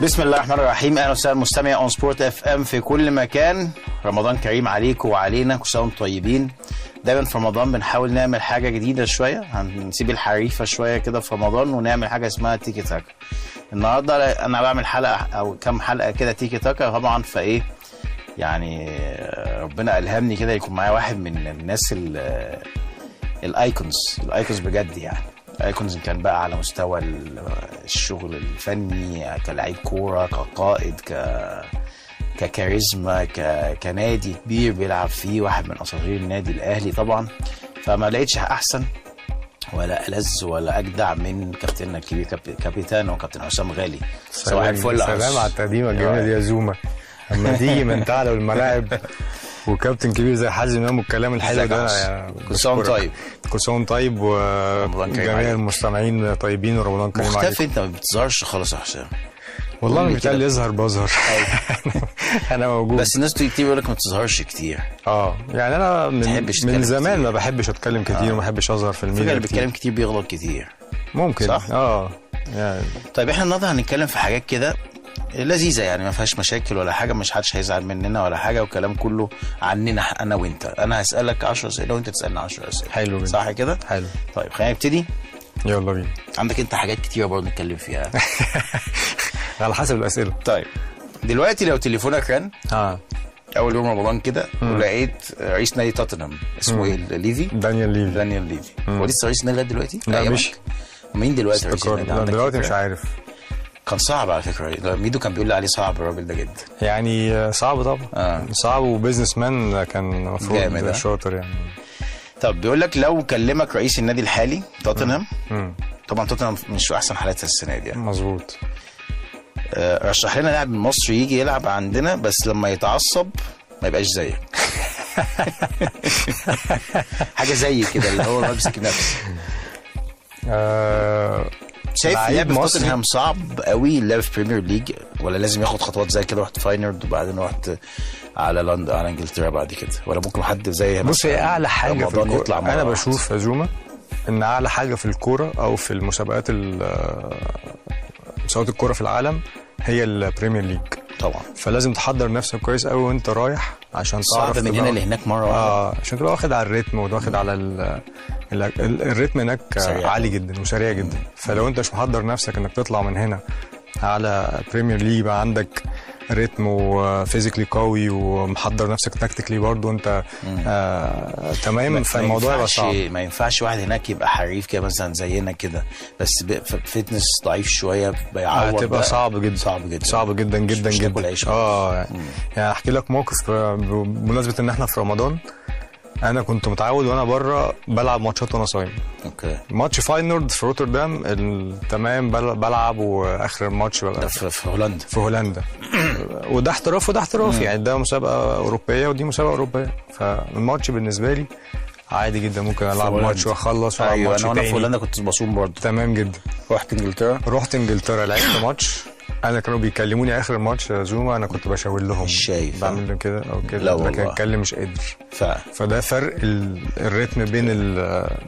بسم الله الرحمن الرحيم. اهلا وسهلا مستمعي اون سبورت اف ام في كل مكان. رمضان كريم عليكم وعلينا، كل سنه وانتم طيبين. دايما في رمضان بنحاول نعمل حاجه جديده شويه، هنسيب الحريفه شويه كده في رمضان ونعمل حاجه اسمها تيكي تاكا. النهارده انا بعمل حلقه او كام حلقه كده تيكي تاكا طبعا. فايه يعني ربنا الهمني كده يكون معايا واحد من الناس الايكونز بجد، يعني ايكونز كان بقى على مستوى الشغل الفني، كلاعب كوره، كقائد، ككاريزما، كنادي كبير بيلعب فيه، واحد من اساطير النادي الاهلي طبعا. فما لقيتش احسن ولا ألذ ولا اجدع من كابتننا الكبير كابيتان وكابتن حسام غالي. صباح الفل. سلام على التقديمه الجميله دي يا زوما. اما تيجي من تعالى والملاعب وكابتن كبير زي حازم امام والكلام الحلو ده. كل سنه طيب. كل سنه طيب وجميع المستمعين طيبين ورمضان كريم عليكم. مختفي انت، ما بتظهرش خالص يا حسام. والله مش بتقال يظهر بظهر. انا موجود، بس الناس كتير بيقول لك ما بتظهرش كتير. يعني انا من زمان كتير. ما بحبش اتكلم كتير وما بحبش اظهر في الميديا. اللي بيتكلم كتير بيغلط كتير ممكن، صح؟ يعني. طيب احنا النهارده هنتكلم في حاجات كده لذيذه، يعني ما فيهاش مشاكل ولا حاجه، مش حدش هيزعل مننا ولا حاجه، والكلام كله عننا انا وانت. انا هسالك 10 اسئله وانت تسالني 10 اسئله. حلو جدا، صح كده؟ حلو. طيب خلينا نبتدي. يلا بينا. عندك انت حاجات كتيره برضه نتكلم فيها. على حسب الاسئله. طيب دلوقتي لو تليفونك رن اول يوم رمضان كده ولقيت رئيس نادي توتنهام اسمه ايه؟ ليفي؟ دانيال ليفي. هو لسه رئيس النادي دلوقتي؟ لا مش. مين دلوقتي رئيس النادي؟ دلوقتي مش عارف. كان صعب على فكره، ميدو كان بيقول لي عليه صعب الراجل ده جدا. يعني صعب طبعا. صعب، وبيزنس مان كان المفروض شاطر يعني. طب بيقول لك لو كلمك رئيس النادي الحالي توتنهام، طبعا توتنهام مش في احسن حالاتها السنه دي يعني. مظبوط. رشح لنا لاعب مصري يجي يلعب عندنا بس لما يتعصب ما يبقاش زيك. حاجه زي كده اللي هو بيمسك نفسه. شايف لعب توتنهام صعب قوي اللعب في بريمير ليج، ولا لازم ياخد خطوات زي كده؟ رحت فاينورد وبعدين رحت على لندن على انجلترا بعد كده، ولا ممكن حد زي بص هي اعلى حاجه في الكوره. انا بشوف يا زوما ان اعلى حاجه في الكوره او في مسابقات الكوره في العالم هي البريمير ليج طبعا. فلازم تحضر نفسك كويس قوي وانت رايح عشان تعرف من هنا لهناك مره واحده. عشان تبقى واخد على الريتم واخد على الريتم هناك سريع. عالي جدا وسريع جدا. فلو انت مش محضر نفسك انك تطلع من هنا على بريمير ليج بقى عندك ريتم وفيزيكلي قوي ومحضر نفسك تكتيكلي برضو انت تمام، فالموضوع يبقى صعب. ما ينفعش واحد هناك يبقى حريف كده مثلا زينا كده بس فتنس ضعيف شويه بيعوض. هتبقى صعب جدا جدا. يعني احكي لك موقف بمناسبه ان احنا في رمضان. انا كنت متعود وانا بره بلعب ماتشات وانا صايم. اوكي. ماتش فاينورد في روتردام تمام بلعب، واخر الماتش ده في هولندا. وده احتراف يعني ده مسابقه اوروبيه ودي مسابقه اوروبيه. فالماتش بالنسبه لي عادي جدا، ممكن العب ماتش واخلص والعب ماتش تاني. انا في هولندا كنت بصوم برضه. تمام جدا. رحت انجلترا لعبت ماتش. انا كانوا بيكلموني اخر الماتش يا زوما، انا كنت بشاور لهم مش شايف بعمل لهم كده او كده، لكن اتكلم مش قادر. فده فرق الريتم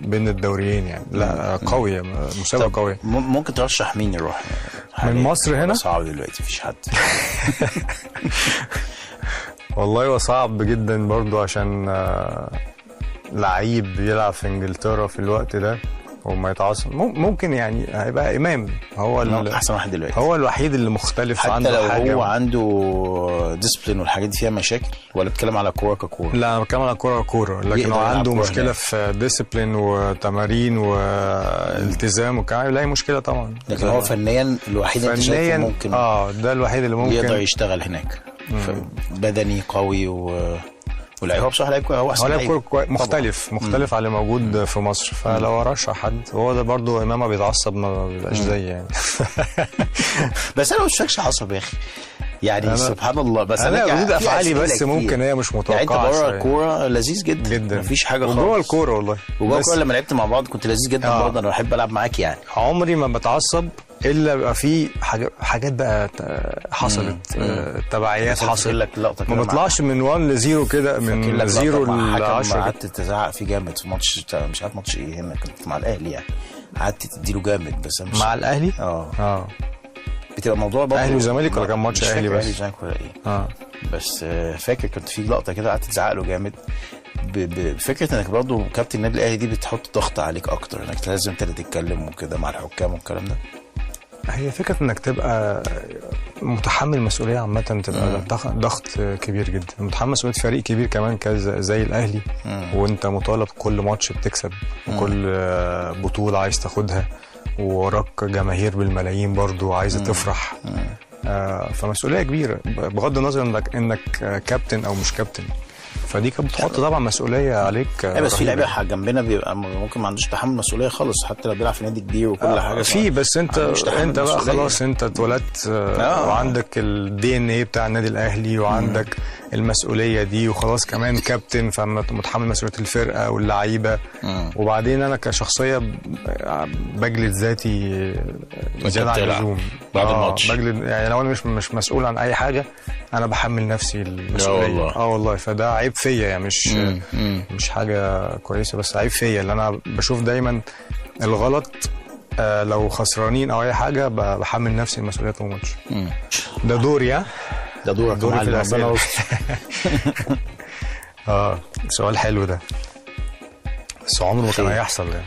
بين الدوريين يعني. لا قويه، مسابقه قويه. ممكن ترشح مين يروح من مصر هنا؟ صعب دلوقتي مفيش حد. والله هو صعب جدا برضو عشان لعيب يلعب في انجلترا في الوقت ده وما يتعصب. ممكن يعني هيبقى امام هو احسن واحد دلوقتي، هو الوحيد اللي مختلف عنده حتى لو حاجه. هو عنده ديسبلين والحاجات دي فيها مشاكل، ولا بتكلم على كوره ككوره؟ لا انا بتكلم على كوره لكن هو عنده مشكله في ديسبلين وتمارين والتزام وكده. لا مشكله طبعا، لكن هو فنيا الوحيد اللي شايفه ممكن ده الوحيد اللي ممكن يقدر يشتغل هناك. بدني قوي واللعيب هو بصراحه لعيب هو احسن لعيب مختلف على اللي موجود في مصر. فلو ارشح حد هو ده برضو. امام بيتعصب ما بيبقاش زي يعني. بس انا مش شاكش عصب يا اخي يعني سبحان الله. بس انا ردود افعالي بس ممكن هي مش متوقعه. يعني انت بره الكوره لذيذ جدا مفيش حاجه خالص. وجوه الكوره والله وجوه الكوره لما لعبت مع بعض كنت لذيذ جدا برضه. انا بحب العب معاك يعني. عمري ما بتعصب الا بيبقى في حاجات بقى حصلت، تبعيات حصلت. ما بطلعش من 1 ل 0 كده، من 0 ل 10. قعدت تزعق فيه جامد في ماتش مش عارف ماتش ايه هنا، كنت مع الاهلي يعني. قعدت تديله جامد بس مش مع الاهلي. بتبقى موضوع برضه اهلي وزمالك ولا كان ماتش اهلي بس؟ اهلي وزمالك ولا ايه؟ بس فاكر كنت في لقطه كده قعدت تزعق له جامد بفكره انك برضه كابتن النادي الاهلي دي بتحط ضغط عليك اكتر، انك لازم انت اللي تتكلم وكده مع الحكام والكلام ده. هي فكره انك تبقى متحمل مسؤوليه عامه، تبقى ضغط كبير جدا، متحمل مسؤوليه فريق كبير كمان زي الاهلي، وانت مطالب كل ماتش بتكسب وكل بطوله عايز تاخدها، ووراك جماهير بالملايين برضو عايزه تفرح. فمسؤوليه كبيره بغض النظر انك كابتن او مش كابتن، فدي كانت بتحط طبعا مسؤوليه عليك. بس في لعيبه جنبنا بيبقى ممكن ما عندوش تحمل مسؤوليه خالص، حتى لو بيلعب في نادي كبير وكل حاجه في، بس انت بقى خلاص انت اتولدت وعندك الدي ان ايه بتاع النادي الاهلي، وعندك المسؤوليه دي، وخلاص كمان كابتن فمتحمل مسؤوليه الفرقه واللعيبه. وبعدين انا كشخصيه بجلد ذاتي زياده عن اللزوم بعد الماتش، يعني لو انا مش مسؤول عن اي حاجه انا بحمل نفسي المسؤوليه. والله فده عيب فيا يعني، مش حاجه كويسه، بس عيب فيا اللي انا بشوف دايما الغلط. لو خسرانين او اي حاجه بحمل نفسي المسؤوليه طول الماتش. ده دوري ده دوري في الاسئله. سؤال حلو ده، بس عمره ما كان هيحصل يعني.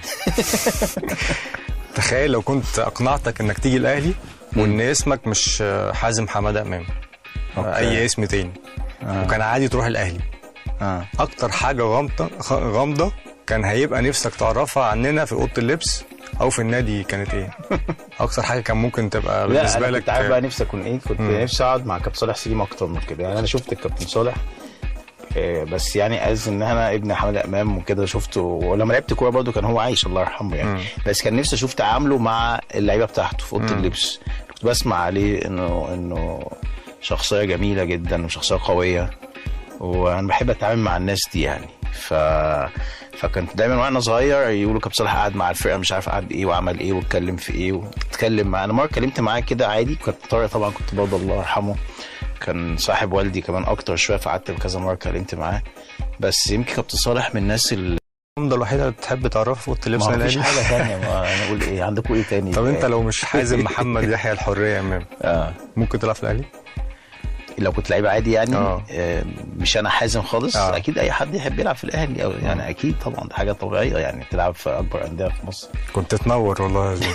تخيل لو كنت اقنعتك انك تيجي الاهلي وان اسمك مش حازم حماده امام، اي اسم تاني، وكان عادي تروح الاهلي، اكتر حاجه غامضه كان هيبقى نفسك تعرفها عننا في اوضه اللبس او في النادي كانت ايه؟ اكتر حاجه كان ممكن تبقى بالنسبه لك؟ كنت عارف بقى نفسي اكون ايه؟ كنت نفسي اقعد مع كابتن صالح سليم اكتر من كده. يعني انا شفت الكابتن صالح بس يعني از ان انا ابن حماده امام وكده شفته، ولما لعبت كوره برضه كان هو عايش الله يرحمه يعني. بس كان نفسي اشوف تعامله مع اللعيبه بتاعته في اوضه اللبس. كنت بسمع عليه انه شخصيه جميله جدا وشخصيه قويه، وانا بحب اتعامل مع الناس دي يعني. فكنت دايما وانا صغير يقولوا كابتن صالح قاعد مع الفرقه مش عارف قعد ايه وعمل ايه واتكلم في ايه واتكلم معاه. انا مره اتكلمت معاه كده عادي، كنت طارق طبعا كنت برضه الله يرحمه كان صاحب والدي كمان اكتر شويه، فقعدت كذا مره اتكلمت معاه. بس يمكن كابتن صالح من الناس الجمله الوحيده اللي بتحب تعرفها في اوضه اللبس. ما فيش حاجه ثانيه. انا اقول ايه؟ عندكم ايه تاني؟ طب انت لو مش حازم محمد يحيى الحريه امام ممكن تلعب في الاهلي؟ لو كنت لعيب عادي يعني مش انا حازم خالص. اكيد اي حد يحب يلعب في الاهلي، او يعني اكيد طبعا دي حاجه طبيعيه يعني، تلعب في اكبر انديه في مصر. كنت تنور والله يا زلمه.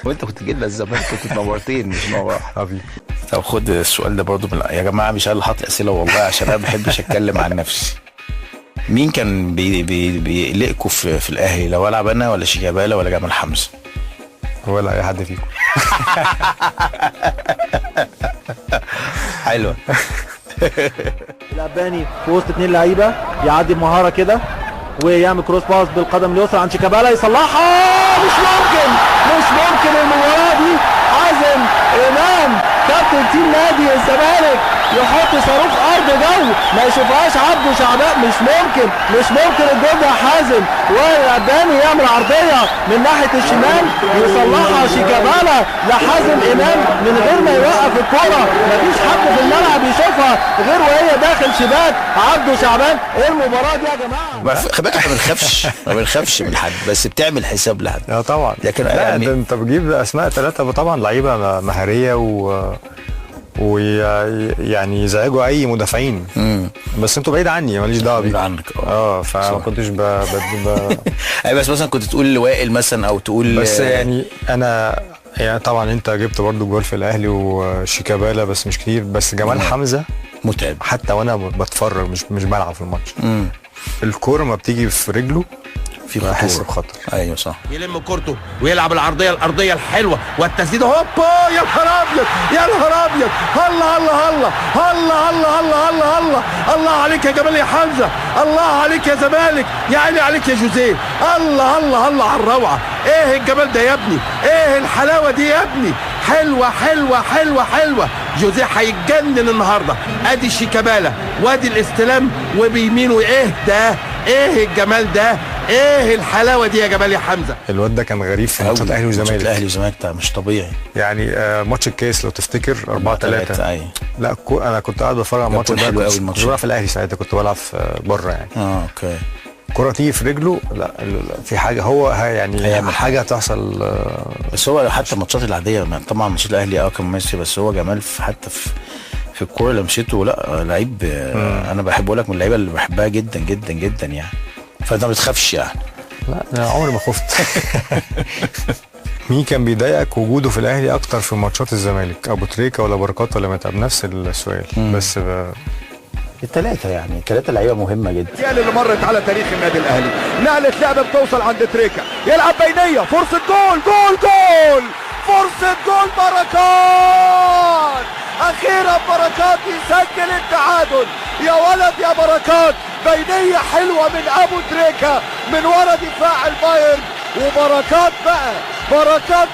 وانت كنت جيت للزمالك كنت نورتين مش نور حبيبي. طب خد السؤال ده برضو يا جماعه، مش انا اللي حاطط اسئله والله، عشان انا ما بحبش اتكلم عن نفسي. مين كان بيقلقكوا في الاهلي؟ لو العب انا ولا شيكابالا ولا جمال حمزه؟ ولا اي حد فيكم. حلوه. الأباني في وسط 2 لعيبه يعدي بمهاره كده ويعمل كروس باص بالقدم اليسرى عند شيكابالا يصلحها. مش ممكن المباراه دي. حازم امام كابتن تيم نادي الزمالك يحط صاروخ ارض جو ما يشوفهاش عبده شعبان. مش ممكن الجول ده. حازم والأباني يعمل عرضيه من ناحيه الشمال يصلحها شيكابالا لحازم امام من غير ما يوقف الكوره. مفيش حد في الملعب يشوفها غير وهي داخل شباك عبده شعبان. ايه المباراه دي يا جماعه؟ خلي بالك ما بنخافش من حد، بس بتعمل حساب لحد. طبعا. لكن يعني انت بتجيب اسماء 3 طبعا لعيبه مهاريه ويعني يزعجوا اي مدافعين. بس انتوا بعيد عني ماليش دعوه بيك. بعيد عنك. فما كنتش اي بس مثلا كنت تقول لوائل مثلا او تقول بس يعني انا يعني طبعا انت جبت برضو جول في الاهلي وشيكابالا بس مش كتير. بس جمال حمزه متعب حتى وانا بتفرج مش بلعب في الماتش. الكوره ما بتيجي في رجله بحس بخطر. ايوه صح. يلم كورته ويلعب الارضيه الحلوه والتسديد. هوبا يا نهار ابيض الله الله الله الله الله الله الله الله الله عليك يا جمال يا حمزه. الله عليك يا زمالك. يا عيني عليك يا جوزيه. الله الله الله على الروعه. ايه الجمال ده يا ابني؟ ايه الحلاوه دي يا ابني؟ حلوه. جوزيه هيتجنن النهارده. ادي شيكابالا وادي الاستلام وبيمينه. ايه ده؟ ايه الجمال ده؟ ايه الحلاوه دي يا جمال يا حمزه؟ الواد ده كان غريب في ماتش الاهلي والزمالك. الاهلي والزمالك ده مش طبيعي يعني. ماتش الكاس لو تفتكر 4-3. ايوه. لا انا كنت قاعد بتفرج على الماتش ده. كنت بلعب في الاهلي ساعتها، كنت بلعب بره يعني. اوكي. الكرة تيجي في رجله لا في حاجه هو يعني حاجه هتحصل. بس هو حتى الماتشات العاديه طبعا ماتشات الاهلي كان ماشي، بس هو جمال حتى في الكوره لمسته لا لعيب. انا بحبه لك من اللعيبه اللي بحبها جدا جدا جدا يعني. فانت ما بتخافش يعني؟ لا انا عمري ما خفت. مين كان بيضايقك وجوده في الاهلي اكتر في ماتشات الزمالك؟ ابو تريكه ولا بركات ولا متعب؟ نفس السؤال. بس الثلاثه يعني الثلاثه لعيبه مهمه جدا. الأجيال اللي مرت على تاريخ النادي الاهلي. نقله لعبه بتوصل عند تريكه، يلعب بينيه، فرصه جول جول جول، فرصه جول بركات. اخيرا بركات يسجل التعادل. يا ولد يا بركات، بينيه حلوه من ابو تريكه من ورا دفاع البايرن، وبركات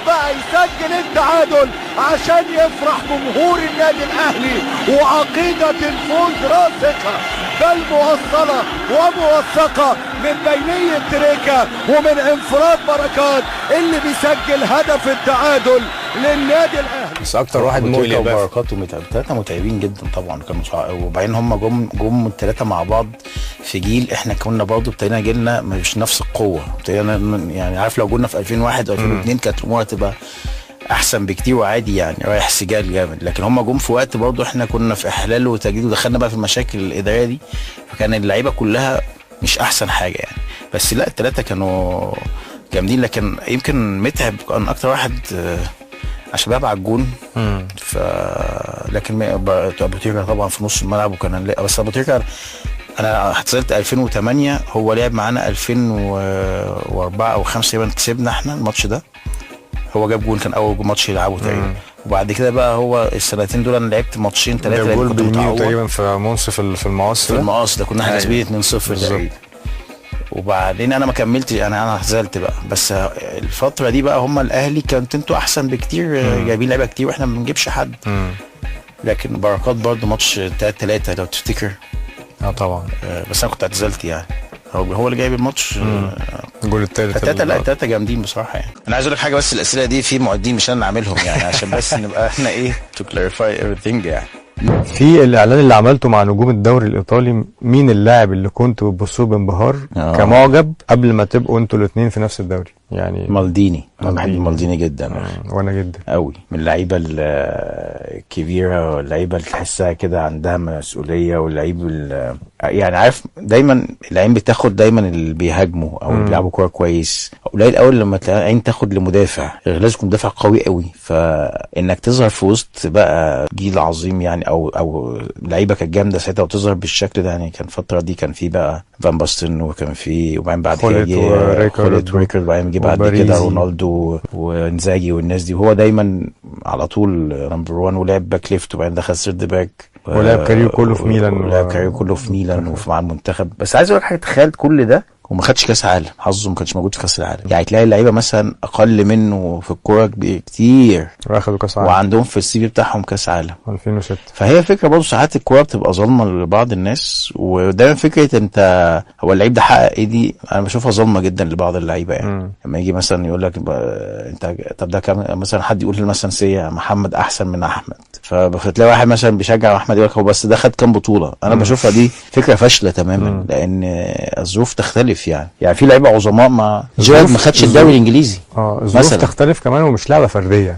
بقى يسجل التعادل عشان يفرح جمهور النادي الاهلي. وعقيده الفوز راسخه بل موصله وموثقه من بينيه تريكه ومن انفراد بركات اللي بيسجل هدف التعادل للنادي الاهلي. بس اكتر واحد مؤلم وبركات ومتعب، الثلاثه متعبين جدا طبعا كانوا وبعدين هم جم الثلاثه مع بعض في جيل احنا كنا برضه ابتدينا جيلنا مش نفس القوه، ابتدينا يعني عارف لو قلنا في 2001 او 2002 كانت الامور تبقى احسن بكتير وعادي يعني رايح سجال جامد. لكن هم جم في وقت برضه احنا كنا في احلال وتجديد ودخلنا بقى في المشاكل الاداريه دي، فكان اللعيبه كلها مش احسن حاجه يعني. بس لا الثلاثه كانوا جامدين. لكن يمكن متعب كان اكتر واحد عشان بيلعب على الجون. لكن ابو تريكه طبعا في نص الملعب وكان بس ابو تريكه انا اعتزلت 2008 هو لعب معانا 2004 او 5 تقريبا كسبنا احنا الماتش ده. هو جاب جول كان اول ماتش يلعبه تقريبا. وبعد كده بقى هو السنتين دول انا لعبت ماتشين 3 جاب جول بيمينه تقريبا في منصف في المقص ده كنا احنا كسبانين 2-0 تقريبا. وبعدين انا ما كملتش انا اعتزلت بقى. بس الفتره دي بقى هم الاهلي كانت انتوا احسن بكتير جايبين لعيبه كتير واحنا ما بنجيبش حد. لكن بركات برضه ماتش 3-3 لو تفتكر. طبعا. بس انا كنت اعتزلت يعني. هو اللي جايب الماتش. الجول الثالث. الثلاثه جامدين بصراحه يعني. انا عايز اقول لك حاجه بس الاسئله دي في معدين مش انا اللي عاملهم يعني عشان بس نبقى احنا ايه to clarify everything يعني. في الاعلان اللي عملته مع نجوم الدوري الايطالي مين اللاعب اللي كنت بتبصوه بانبهار كمعجب قبل ما تبقوا انتوا الاثنين في نفس الدوري؟ يعني مالديني. انا بحب مالديني جدا. وانا جدا قوي من اللعيبه الكبيره واللعيبه اللي تحسها كده عندها مسؤوليه واللعيب يعني عارف دايما العين بتاخد دايما اللي بيهاجموا او اللي بيلعبوا كوره كويس. قليل قوي لما تلاقي عين تاخد لمدافع، لازم يكون مدافع قوي قوي. فانك تظهر في وسط بقى جيل عظيم يعني او لعيبه كانت جامده ساعتها وتظهر بالشكل ده يعني. كان الفتره دي كان في بقى فان باستن وكان في وبعدين بعد كده خوليت وريكارد وبعدين جه بعد كده رونالدو وانزاجي والناس دي. وهو دايما على طول نمبر 1 ولعب باك ليفت وبعدين دخل سيرد باك ولعب كارير كله في ميلان ومع المنتخب. بس عايز اقول لك حاجه، تخيل كل ده وما خدش كاس عالم. حظه ما كانش موجود في كاس العالم يعني. تلاقي اللعيبه مثلا اقل منه في الكوره كتير واخدوا كاس عالم وعندهم في السي في بتاعهم كاس عالم 2006. فهي فكره برضه ساعات الكوره بتبقى ظالمه لبعض الناس. ودايما فكره انت هو اللعيب ده حقق ايه دي انا بشوفها ظالمه جدا لبعض اللعيبه يعني. لما يجي مثلا يقول لك انت طب ده كام مثلا حد يقول مثلا سيا محمد احسن من احمد، فتلاقي واحد مثلا بيشجع احمد يقول لك هو بس ده خد كام بطوله. انا بشوفها دي فكره فاشله تماما لان الظروف تختلف يعني في لعيبه عظماء ما خدش الدوري الانجليزي. الظروف تختلف كمان ومش لعبه فرديه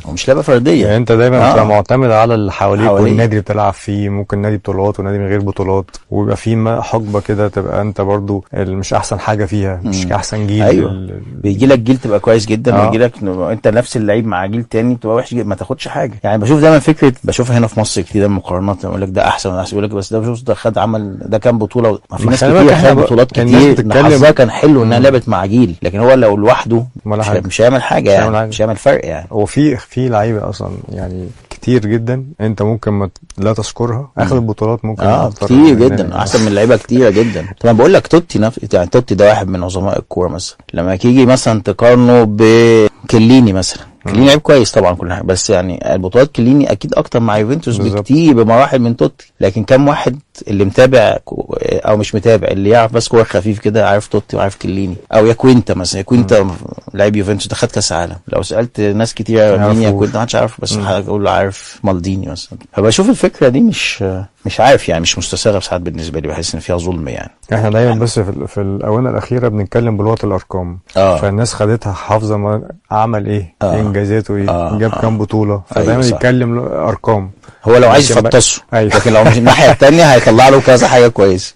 يعني انت دايما بتبقى معتمد على اللي حواليك والنادي اللي بتلعب فيه. ممكن نادي بطولات ونادي من غير بطولات ويبقى في حقبه كده تبقى انت برضو مش احسن حاجه فيها مش احسن جيل. ايوه بيجي لك جيل تبقى كويس جدا ويجي لك انت نفس اللعيب مع جيل تاني بتبقى وحش جدا ما تاخدش حاجه يعني. بشوف دايما فكره بشوفها هنا في مصر كتير مقارنات يقول لك ده احسن وده احسن يقول لك بس ده بشوف ده خد عمل ده كام بطوله. ما في ناس كتير خد بطولات كتير حظها كان حلو انها لعبت مع جيل. لكن هو لو لوحده مش هيعمل حاجه يعني مش هيعمل فرق يعني. هو في لعيبه اصلا يعني كتير جدا انت ممكن لا تذكرها اخذ البطولات ممكن كتير جدا احسن من لعيبه كتيره جدا. طبعا بقول لك توتي يعني توتي ده واحد من عظماء الكوره مثلا. لما تيجي مثلا تقارنه بكليني مثلا كليني لعيب كويس طبعا كل حاجه بس يعني البطولات كليني اكيد اكتر مع يوفنتوس بكتير بمراحل من توتي. لكن كم واحد اللي متابع او مش متابع اللي يعرف بس كوره خفيف كده عارف توتي وعارف كليني او يا كوينتا مثلا. يا كوينتا لعيب يوفنتوس ده خد كاس عالم. لو سالت ناس كتير مين يا كوينتا ما حدش عارف بس هقول له عارف مالديني مثلا. فبشوف الفكره دي مش عارف يعني مش مستساغه ساعات بالنسبه لي. بحس ان فيها ظلم يعني. احنا دايما بس في الاونه الاخيره بنتكلم بلغه الارقام. فالناس خدتها حافظه ما عمل ايه، ايه انجازاته، ايه جاب كام بطوله، فدايما يتكلم ارقام. هو لو عايز يفطسه، لكن لو مش الناحيه الثانيه هيطلع له كذا حاجه كويسه.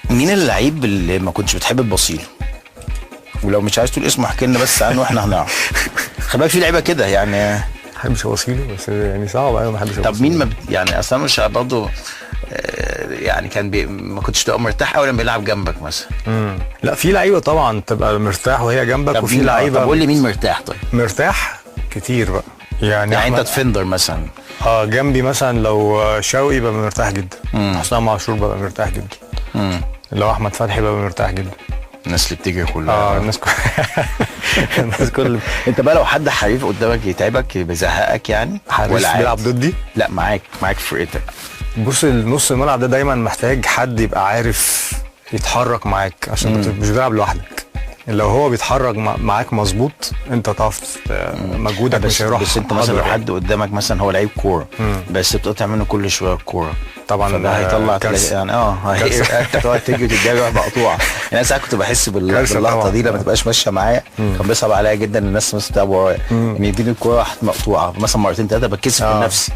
مين اللعيب اللي ما كنتش بتحب تبصيله؟ ولو مش عايز تقول اسمه احكي لنا بس عنه واحنا هنعرف. خلي بالك في لعيبه كده يعني ما بحبش ابصيله، بس يعني صعب قوي ما بحبش. طب مين يعني اصلا مش برضه يعني كان ما كنتش تبقى مرتاح قوي لما بيلعب جنبك مثلا؟ لا في لعيبه طبعا تبقى مرتاح وهي جنبك، وفي لعيبه. طب قول لي مين مرتاح؟ طيب مرتاح كتير بقى يعني انت ديفندر مثلا جنبي مثلا لو شوقي ببقى مرتاح جدا، حسام عاشور ببقى مرتاح جدا، لو احمد فتحي ببقى مرتاح جدا. الناس اللي بتجري كلها الناس كل انت بقى لو حد حريف قدامك يتعبك بيزهقك يعني ولا بيلعب ضدي؟ لا معاك في فرقتك. بص النص الملعب ده دايما محتاج حد يبقى عارف يتحرك معاك، عشان مش بتلعب لوحدك. لو هو بيتحرك معاك مظبوط انت تعرف مجهودك مش هيروح. بس انت مثلا لو حد قدامك مثلا هو لعيب كوره بس بتقطع منه كل شويه الكوره طبعا ده هيطلع يعني انت تقعد تجري تتجري مقطوعه. يعني انا ساعات كنت بحس باللقطه دي لما تبقاش ماشيه معايا كان بيصعب عليا جدا الناس مثلا تلعب ورايا ان يديني الكوره راحت مقطوعه مثلا مرتين ثلاثه بتكسف من نفسي،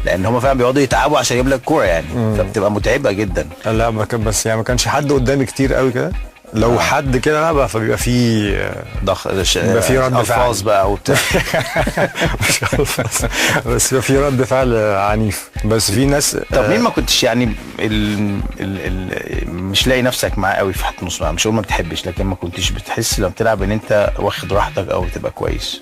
لان هم فعلا بيقعدوا يتعبوا عشان يجيب لك كوره يعني فبتبقى متعبه جدا. لا بس يعني ما كانش حد قدامي كتير قوي كده. لو حد كده لا بقى فبيبقى فيه بيبقى فيه رد فعل بقى وبتاع. مش الفاظ بس بيبقى فيه رد فعل عنيف. بس في ناس. طب مين ما كنتش يعني مش لاقي نفسك معاه قوي في خط نص؟ مش هقول ما بتحبش، لكن ما كنتش بتحس لما بتلعب ان انت واخد راحتك او تبقى كويس؟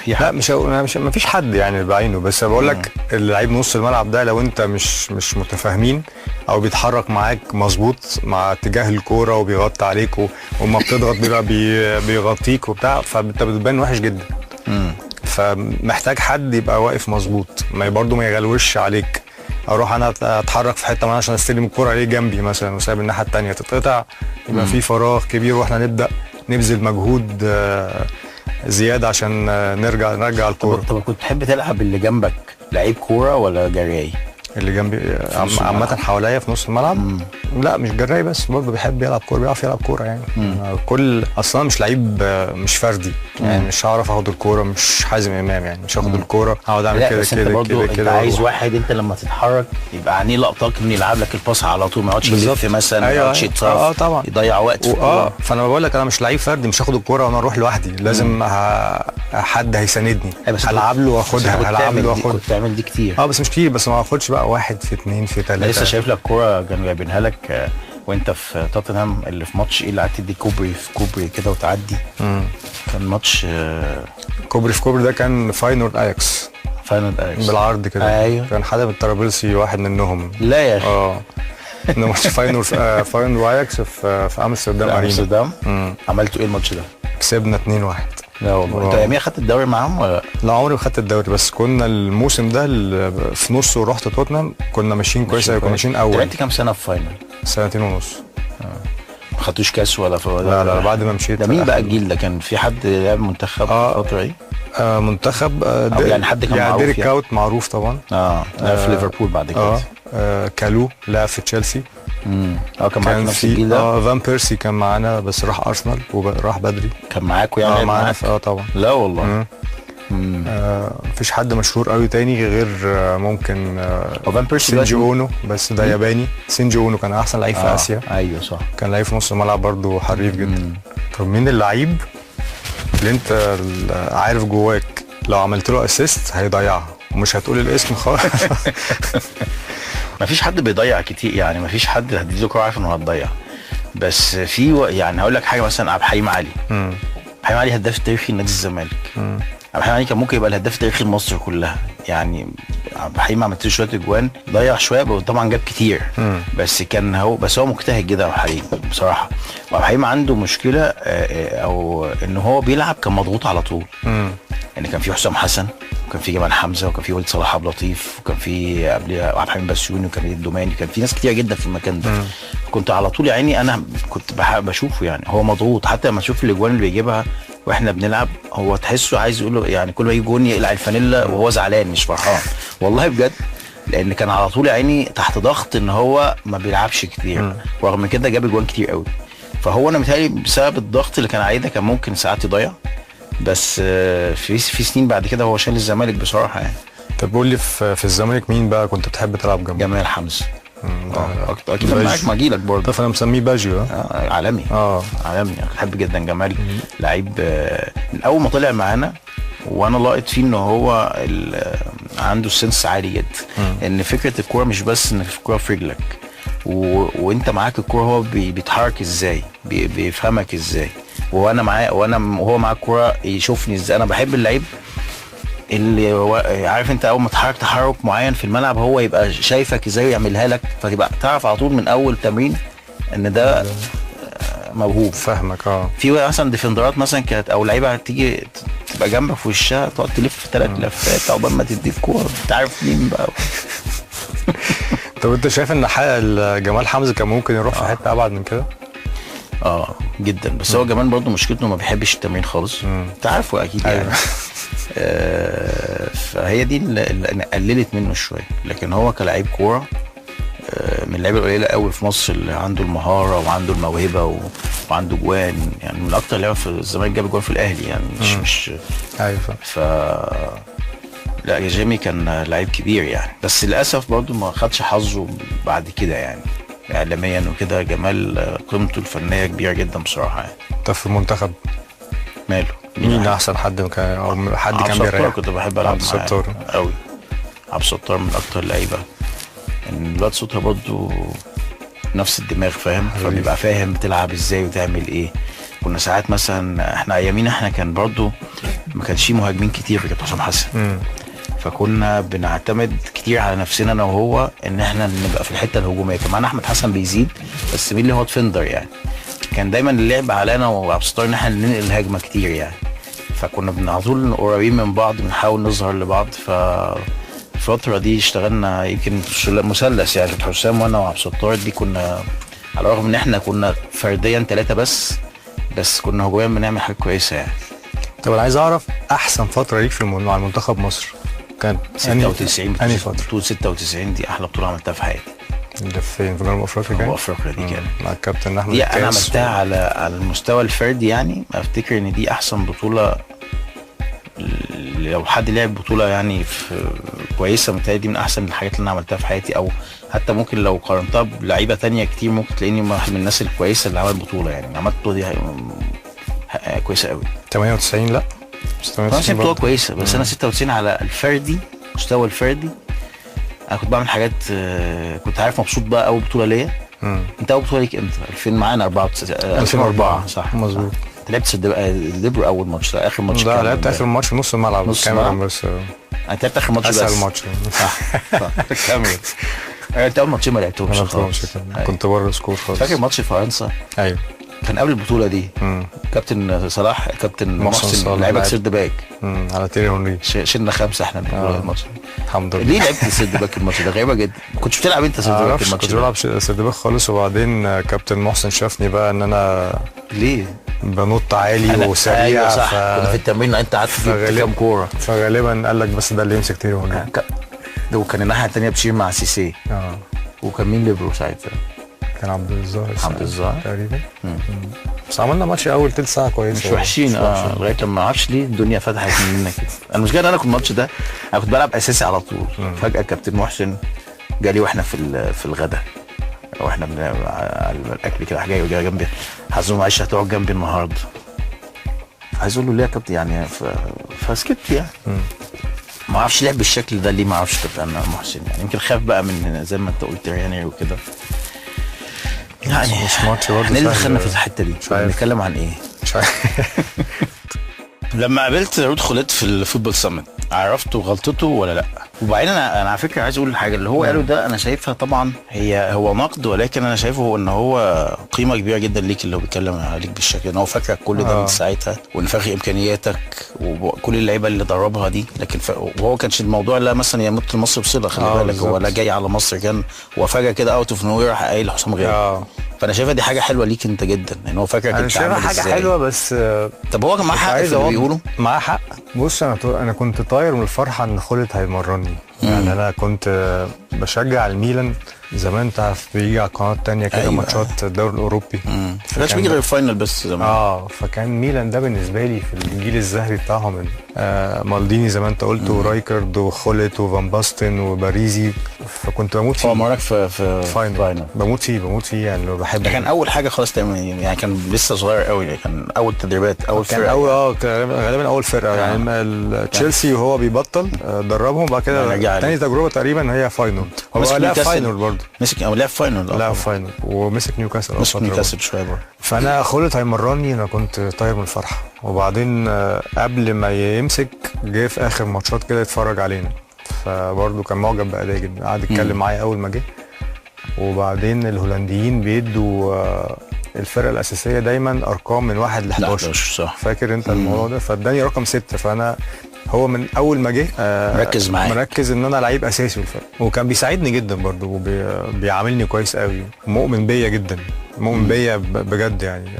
لا مش ما فيش حد يعني بعينه، بس بقول لك اللعيب نص الملعب ده لو انت مش متفاهمين او بيتحرك معاك مظبوط مع اتجاه الكوره وبيغطي عليك وما بتضغط بيبقى بيغطيك وبتاع، فانت بتبان وحش جدا. فمحتاج حد يبقى واقف مظبوط، ما برضه ما يغلوش عليك. اروح انا اتحرك في حته معينه عشان استلم الكوره عليه جنبي مثلا وسايب الناحيه الثانيه تتقطع، يبقى في فراغ كبير واحنا نبدا نبذل مجهود زياده عشان نرجع الكوره. طب كنت تحب تلعب اللي جنبك لعيب كوره ولا جراي؟ اللي جنبي عامه حواليا في نص الملعب لا مش جراي، بس برضه بيحب يلعب كوره، بيعرف يلعب كوره يعني. كل اصلا مش لعيب مش فردي يعني مش هعرف اخد الكوره، مش حازم امام يعني مش هاخد الكوره هقعد اعمل كده كده كده. انت عايز واحد انت لما تتحرك يبقى عينيه لقطاك انه يلعب لك الباص على طول، ما يقعدش يلف مثلا، ما يقعدش يتصرف طبعا يضيع وقت فانا بقول لك انا مش لعيب فردي، مش هاخد الكوره وانا اروح لوحدي، لازم حد هيساندني، هلعب له واخدها، هلعب له واخدها. كنت تعمل دي كتير بس مش كتير، بس ما اخدش بقى 1 في 2 في 3. لسه شايف لك كوره كانوا جايبينها لك وانت في توتنهام اللي في ماتش ايه اللي قعدت تدي كوبري في كوبري كده وتعدي. كان ماتش كوبري في كوبري ده كان فاينورد اياكس بالعرض كده. ايوه كان حدا من الترابلسي واحد منهم. لا يا اخي ده ماتش فاينورد اياكس في امستردام ارينا. عملتوا ايه الماتش ده؟ كسبنا 2-1. لا والله. انت يوميا خدت الدوري معاهم ولا لا؟ عمري ما خدت الدوري، بس كنا الموسم ده في نصه ورحت توتنهام كنا ماشيين كويس قوي، كنا ماشيين اول. انت كام سنه في فاينل؟ 2.5 سنين. ما خدتوش كاس ولا لا بعد ما مشيت. ده مين بقى الجيل ده؟ كان في حد لعب منتخب الفتره دي؟ منتخب يعني حد كان معروف ديريك كاوت معروف طبعا. في ليفربول بعد كده. كالو لعب في تشيلسي. كان معاك نفس الجيل ده. فان بيرسي كان معانا بس راح ارسنال وراح بدري. كان معاكوا يعني؟ معانا طبعا. لا والله. مفيش حد مشهور قوي تاني غير ممكن فان بيرسي سينجي اونو، بس ده ياباني. سينجي اونو كان احسن لعيب في اسيا. ايوه صح، كان لعيب في نص الملعب برضو حريف جدا. طب مين اللعيب اللي انت عارف جواك لو عملت له اسيست هيضيعها ومش هتقول الاسم خالص؟ مفيش حد بيضيع كتير يعني، مفيش حد هتديله كوره عارف انه هتضيع، بس في يعني هقول لك حاجه مثلا عبد الحليم علي. عبد الحليم علي هداف تاريخي نادي الزمالك. عبد الحليم علي كان ممكن يبقى الهداف التاريخي لمصر كلها يعني. عبد الحليم عملت له شويه اجوان، ضيع شويه طبعا جاب كتير، بس كان هو مجتهد جدا عبد الحليم بصراحه. وعبد الحليم عنده مشكله او ان هو بيلعب كان مضغوط على طول. يعني كان في حسام حسن وكان في جمال حمزه وكان في وليد صلاح عبد اللطيف وكان في قبلها عبد الحليم بسيوني وكان في الدوماني، كان في ناس كتير جدا في المكان ده. كنت على طول يعني انا كنت بشوفه يعني هو مضغوط، حتى لما اشوف الاجوان اللي بيجيبها واحنا بنلعب هو تحسه عايز يقول له يعني كل ما يجي جون يقلع الفانيلا وهو زعلان مش فرحان والله بجد. لان كان على طول عيني تحت ضغط ان هو ما بيلعبش كتير، ورغم كده جاب اجوان كتير قوي. فهو انا متهيألي بسبب الضغط اللي كان عليه ده كان ممكن ساعات يضيع، بس في سنين بعد كده هو شال الزمالك بصراحه يعني. طب قول لي في الزمالك مين بقى كنت بتحب تلعب جنبه؟ جمال حمزه. اكيد لما معاك ما اجيلك برضه. طب انا مسميه باجيو. عالمي. عالمي، بحب جدا جمال. لعيب من اول ما طلع معانا وانا لاقط فيه ان هو عنده سنس عالي جدا. ان فكره الكوره مش بس ان الكوره في رجلك وانت معاك الكوره، هو بيتحرك ازاي، بيفهمك ازاي، وهو معاه الكوره يشوفني ازاي. انا بحب اللعيب اللي عارف انت اول ما تحرك تحرك معين في الملعب هو يبقى شايفك ازاي ويعملها لك، فتبقى تعرف على طول من اول تمرين ان ده موهوب. فاهمك. في مثلا ديفندرات مثلا كانت او لعيبه تيجي تبقى جنبك في وشها تقعد تلف 3 لفات عقبال ما تدي الكوره، انت عارف مين بقى. طب انت شايف ان جمال حمزه كان ممكن يروح في حته ابعد من كده؟ جدا، بس هو جمال برضه مشكلته ما بيحبش التمرين خالص، انت عارفه اكيد يعني. فهي دي اللي قللت منه شويه، لكن هو كلاعب كوره من اللعيبه القليله قوي في مصر اللي عنده المهاره وعنده الموهبه وعنده جوان، يعني من اكتر لعيبه في الزمالك جاب جوان في الاهلي يعني مش ايوه. لا يا جيمي كان لعيب كبير يعني، بس للاسف برضه ما خدش حظه بعد كده يعني اعلاميا وكده. جمال قيمته الفنيه كبيره جدا بصراحه يعني. طب في المنتخب ماله مين احسن حد كان بيريح؟ كنت بحب العب معاه قوي. عبد الستار من اكتر اللعيبه، ان الواد صوتها برضه نفس الدماغ فاهم، فبيبقى فاهم بتلعب ازاي وتعمل ايه. كنا ساعات مثلا احنا ايامينا احنا كان برضه ما كانش في مهاجمين كتير في كابتن حسام حسن، فكنا بنعتمد كتير على نفسنا انا وهو ان احنا نبقى في الحته الهجوميه. كمان احمد حسن بيزيد بس مين اللي هو ديفندر يعني، كان دايما اللعب علينا وعبد الستار ان احنا ننقل الهجمه كتير يعني، فكنا على طول قريبين من بعض بنحاول نظهر لبعض. الفترة دي اشتغلنا يمكن مثلث يعني، حسام وانا وعبد الستار دي كنا على الرغم ان احنا كنا فرديا 3 بس كنا هجوميا بنعمل حاجة كويسة يعني. طب انا عايز اعرف احسن فترة ليك مع المنتخب مصر كانت 96. انهي فترة؟ بطولة 96 دي احلى بطولة عملتها في حياتي. اللي فين؟ في جنوب افريقيا؟ جنوب افريقيا دي كانت مع الكابتن احمد دي انا عملتها على المستوى الفردي يعني. افتكر ان دي احسن بطولة لو حد لعب بطوله يعني كويسه، متهيألي دي من احسن الحاجات اللي انا عملتها في حياتي، او حتى ممكن لو قارنتها بلعيبه تانية كتير ممكن تلاقيني واحد من الناس الكويسه اللي عمل بطوله يعني. عملت بطوله دي كويسه قوي. 98 لا 98 بطوله كويسه، بس انا 96 على الفردي مستوى الفردي انا كنت بعمل حاجات كنت عارف مبسوط بقى. اول بطوله ليا انت اول بطوله ليك امتى؟ 2000 معانا 2004 صح مظبوط. لعبت الليبرو اول ماتش اخر ماتش؟ لا لعبت اخر ماتش نص الملعب بس انت لعبت اخر ماتش بس اسهل ماتش صح كمل. انت اول ماتش ما لعبتهمش خالص، كنت بره سكور خالص. فاكر ماتش فرنسا؟ ايوه كان قبل البطوله دي. كابتن صلاح كابتن محسن لعبك سيرد باك على تيري هنري، شلنا 5 احنا الماتش. الحمد لله. ليه لعبت سيرد باك الماتش ده؟ غريبه جدا. ما كنتش بتلعب انت سيرد باك الماتش؟ كنت بلعب سيرد باك خالص، وبعدين كابتن محسن شافني بقى ان انا ليه بنط عالي وسريع. ايوه صح. كنا في التمرين انت قعدت في كام كوره، فغالبا قال لك بس ده اللي يمسك تيري هنري. ده وكان الناحيه الثانيه بشير مع سيسي. وكان مين ليبرو ساعتها؟ كان عبد الظاهر تقريبا. بس عملنا ماتش اول تلت ساعه كويس، مش وحشين لغايه لما ما اعرفش ليه الدنيا فتحت مننا كده. المشكله ان انا كنت الماتش ده انا كنت بلعب اساسي على طول. فجاه كابتن محسن جالي واحنا في الغداء واحنا على الاكل كده، حاجه جايه جنبي، حزوم معلش هتقعد جنبي النهارده. عايز اقول له ليه يا كابتن يعني، فسكت يعني. ما اعرفش لعب بالشكل ده ليه، ما اعرفش كابتن محسن يعني. يمكن خاف بقى من زي ما انت قلت يعني وكده يعني. مش ماتش برضه. احنا اللي دخلنا في الحته دي بنتكلم عن ايه؟ مش عارف. لما قابلت رود خليط في الفوتبول سامت عرفته غلطته ولا لا؟ وبعدين انا على فكره عايز اقول الحاجه اللي هو قاله ده انا شايفها طبعا هو نقد، ولكن انا شايفه ان هو قيمه كبيره جدا ليك اللي هو بيتكلم عليك بالشكل ان هو فاكرك كل ده من ساعتها، وان فاكر امكانياتك وكل اللعيبه اللي دربها دي. لكن وهو كانش الموضوع لا مثلا يمت مصر بصله، خلي بالك هو لا جاي على مصر، كان هو فجاه كده اوت اوف نو وير راح قايل حسام غالي. فانا شايفها دي حاجه حلوه ليك انت جدا ان هو فاكرك انا انت شايفها عامل حاجه ازاي. حلوه بس طب هو كان معاه حق في اللي بيقوله؟ معاه حق. بص انا كنت طاير من الفرحه ان خالد هيمرني. يعني انا كنت بشجع الميلان زمان، تعرف بيجي على القناه الثانيه كده أيوة. ماتشات الدوري الاوروبي. ما كانش بيجي غير الفاينل بس زمان. فكان ميلان ده بالنسبه لي في الجيل الذهبي بتاعهم، مالديني زي ما انت قلت ورايكرد وخولت وفان باستن وباريزي، فكنت بموت فيه. هو مرك في فاينل بموت فيه يعني بحبه. ده كان اول حاجه خالص تعمل، يعني كان لسه صغير قوي، كان اول تدريبات، اول كان فرقه. اول غالبا اول فرقه يعني تشيلسي وهو بيبطل دربهم بعد كده. تاني تجربه تقريبا هي فاينل. هو لعب فاينل برضه، مسك او لعب فاينل. لعب فاينل ومسك نيوكاسل. مسك نيوكاسل شويه برضه. فانا خالد هيمرني، انا كنت طاير من الفرحه. وبعدين قبل ما يمسك جه في اخر ماتشات كده يتفرج علينا، فبرضه كان معجب بادائي جدا. قعد يتكلم معايا اول ما جه. وبعدين الهولنديين بيدوا الفرقه الاساسيه دايما ارقام من 1 ل 11. صح. فاكر انت الموضوع ده؟ فاداني رقم 6. فانا هو من اول ما جه مركز معايا، مركز ان انا لعيب اساسي الفرقه، وكان بيساعدني جدا برضه وبيعاملني كويس قوي، مؤمن بيا جدا، مؤمن بيا بجد يعني.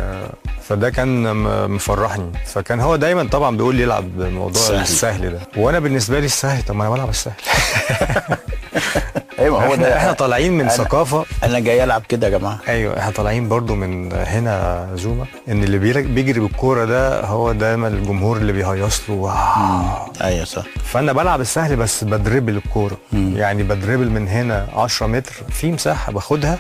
فده كان مفرحني. فكان هو دايما طبعا بيقول لي العب الموضوع السهل ده، وانا بالنسبه لي السهل، طب ما انا بلعب السهل. ايوه هو ده. احنا طالعين من ثقافه انا جاي العب كده يا جماعه. ايوه احنا طالعين برضو من هنا زوما، ان اللي بيجري بالكوره ده هو دايما الجمهور اللي بيهيص له. ايوه صح. فانا بلعب السهل بس بدربل الكوره، يعني بدربل من هنا 10 متر في مساحه باخدها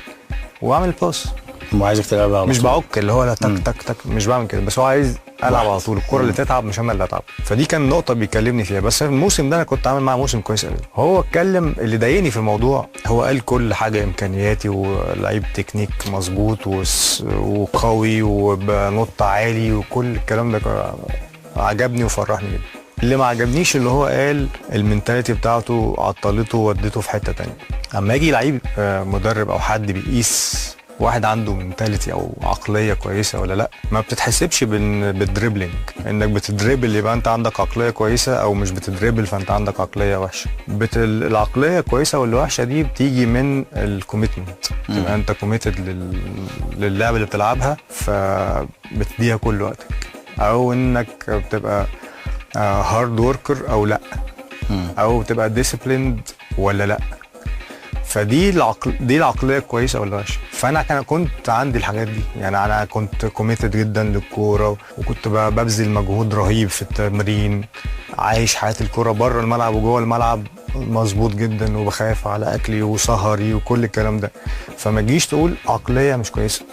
واعمل باس. هو عايزك تلعب مش بعك اللي هو لا تك تك تك، مش بعمل كده، بس هو عايز العب على طول الكوره اللي تتعب مش انا اللي اتعب. فدي كان نقطه بيكلمني فيها. بس الموسم ده انا كنت عامل معاه موسم كويس قوي. هو اتكلم اللي ضايقني في الموضوع، هو قال كل حاجه امكانياتي ولعيب تكنيك مظبوط وقوي وبنط عالي وكل الكلام ده عجبني وفرحني جدا. اللي ما عجبنيش اللي هو قال المنتاليتي بتاعته عطلته وودته في حته تانية. اما يجي لعيب مدرب او حد بيقيس واحد عنده منتاليتي او عقليه كويسه ولا لا، ما بتتحسبش بالدريبلينج، انك بتدريبل يبقى انت عندك عقليه كويسه، او مش بتدريبل فانت عندك عقليه وحشه. العقليه كويسه ولا وحشه دي بتيجي من الكوميتمنت، تبقى انت كوميتد للعبه اللي بتلعبها فبتديها كل وقتك، او انك بتبقى هارد وركر او لا، او بتبقى ديسيبليند ولا لا. فدي العقليه كويسه ولا وحشه. فانا كنت عندي الحاجات دي، يعني انا كنت كوميتد جدا للكوره، وكنت ببذل مجهود رهيب في التمرين، عايش حياه الكوره بره الملعب وجوه الملعب مظبوط جدا، وبخاف على اكلي وسهري وكل الكلام ده. فما تجيش تقول عقليه مش كويسه.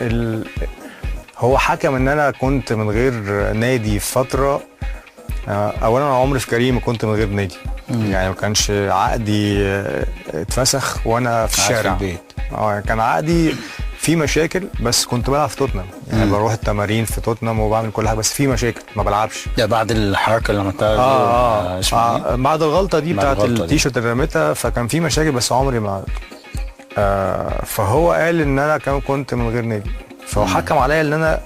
هو حكم ان انا كنت من غير نادي في فتره. اولا انا عمري في كريم كنت من غير نادي، يعني ما كانش عقدي اتفسخ وانا في الشارع في البيت. كان عقدي في مشاكل، بس كنت بلعب في توتنهام، يعني بروح التمارين في توتنهام وبعمل كل حاجه، بس في مشاكل ما بلعبش. ده بعد الحركه اللي عملتها بعد الغلطه دي بتاعت التيشيرت اللي رميتها، فكان في مشاكل بس عمري ما فهو قال ان انا كنت من غير نادي، فهو حكم عليا ان انا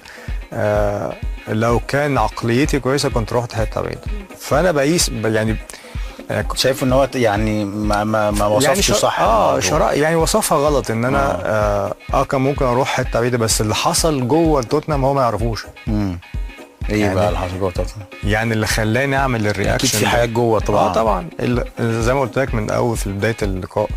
لو كان عقليتي كويسه كنت رحت حته بعيده. فانا بقيس يعني شايف ان هو يعني ما وصفش يعني صح. يعني وصفها غلط ان انا كان ممكن اروح حته بعيده، بس اللي حصل جوه توتنهام هو ما يعرفوش. ايه يعني بقى اللي حصل جوه توتنهام؟ يعني اللي خلاني اعمل الرياكشن اكيد في حاجات جوه طبعا. طبعا زي ما قلت لك من اول في بدايه اللقاء،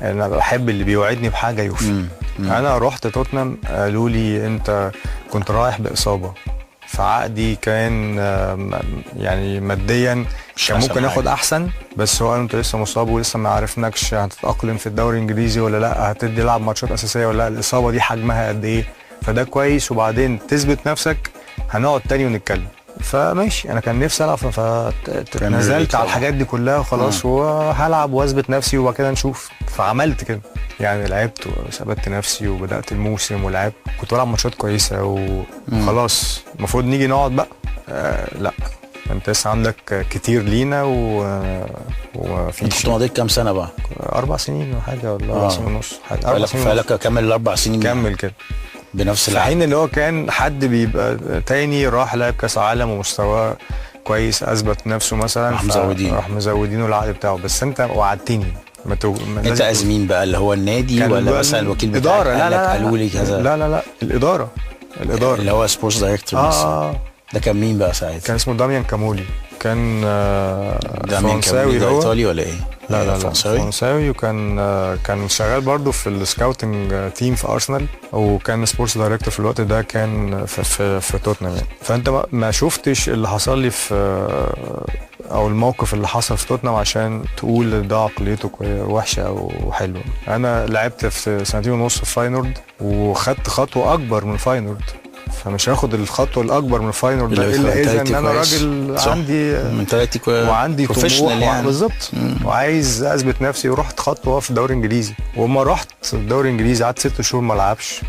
انا بحب اللي بيوعدني بحاجه يوفي. انا رحت توتنهام قالوا لي انت كنت رايح باصابه، فعقدي كان يعني ماديا كان ممكن ياخد احسن، بس هو انت لسه مصاب ولسه ما عرفناكش هتتاقلم في الدوري الانجليزي ولا لا، هتدي لعب ماتشات اساسيه ولا لا، الاصابه دي حجمها قد ايه، فده كويس، وبعدين تثبت نفسك هنقعد تاني ونتكلم. فماشي، انا كان نفسي العب، فنزلت على الحاجات دي كلها وخلاص، وهلعب واثبت نفسي وبعد كده نشوف. فعملت كده، يعني لعبت وثبت نفسي وبدات الموسم ولعبت، كنت بلعب ماتشات كويسه وخلاص. المفروض نيجي نقعد بقى لا، انت لسه عندك كتير لينا وفي. انت كنت مضيت كام سنه بقى؟ 4 سنين وحاجه ولا 4 سنين ونص حاجه. 4 سنين فلك كمل ال4 سنين كمل كده بنفس العقل. في حين اللي هو كان حد بيبقى تاني راح لعب كاس عالم ومستواه كويس، اثبت نفسه مثلا، راح مزودينه العقد بتاعه. بس انت وعدتني انت ازمين بقى اللي هو النادي ولا مثلا الوكيل بتاعك قالوا لي كذا؟ لا الاداره اللي هو سبورتس دايركتور ده كان مين بقى ساعتها؟ كان اسمه داميان كامولي، كان فرنساوي. ده ايطالي ولا ايه؟ لا فرنساوي، وكان شغال برضو في السكاوتنج تيم في ارسنال، وكان سبورتس دايركتور في الوقت ده كان في توتنهام يعني. فانت ما شفتش اللي حصل لي في او الموقف اللي حصل في توتنهام عشان تقول ده عقليته وحشه او حلوه. انا لعبت في 2.5 سنين في فاينورد، وخدت خطوه اكبر من فاينورد، فمش هاخد الخطوه الاكبر من فاينورد الا اذا ان انا راجل عندي منتاليتي وعندي طموح يعني. بالظبط. وعايز اثبت نفسي، ورحت خطوه في الدوري الانجليزي. وما رحت الدوري الانجليزي قعدت 6 شهور ما العبش،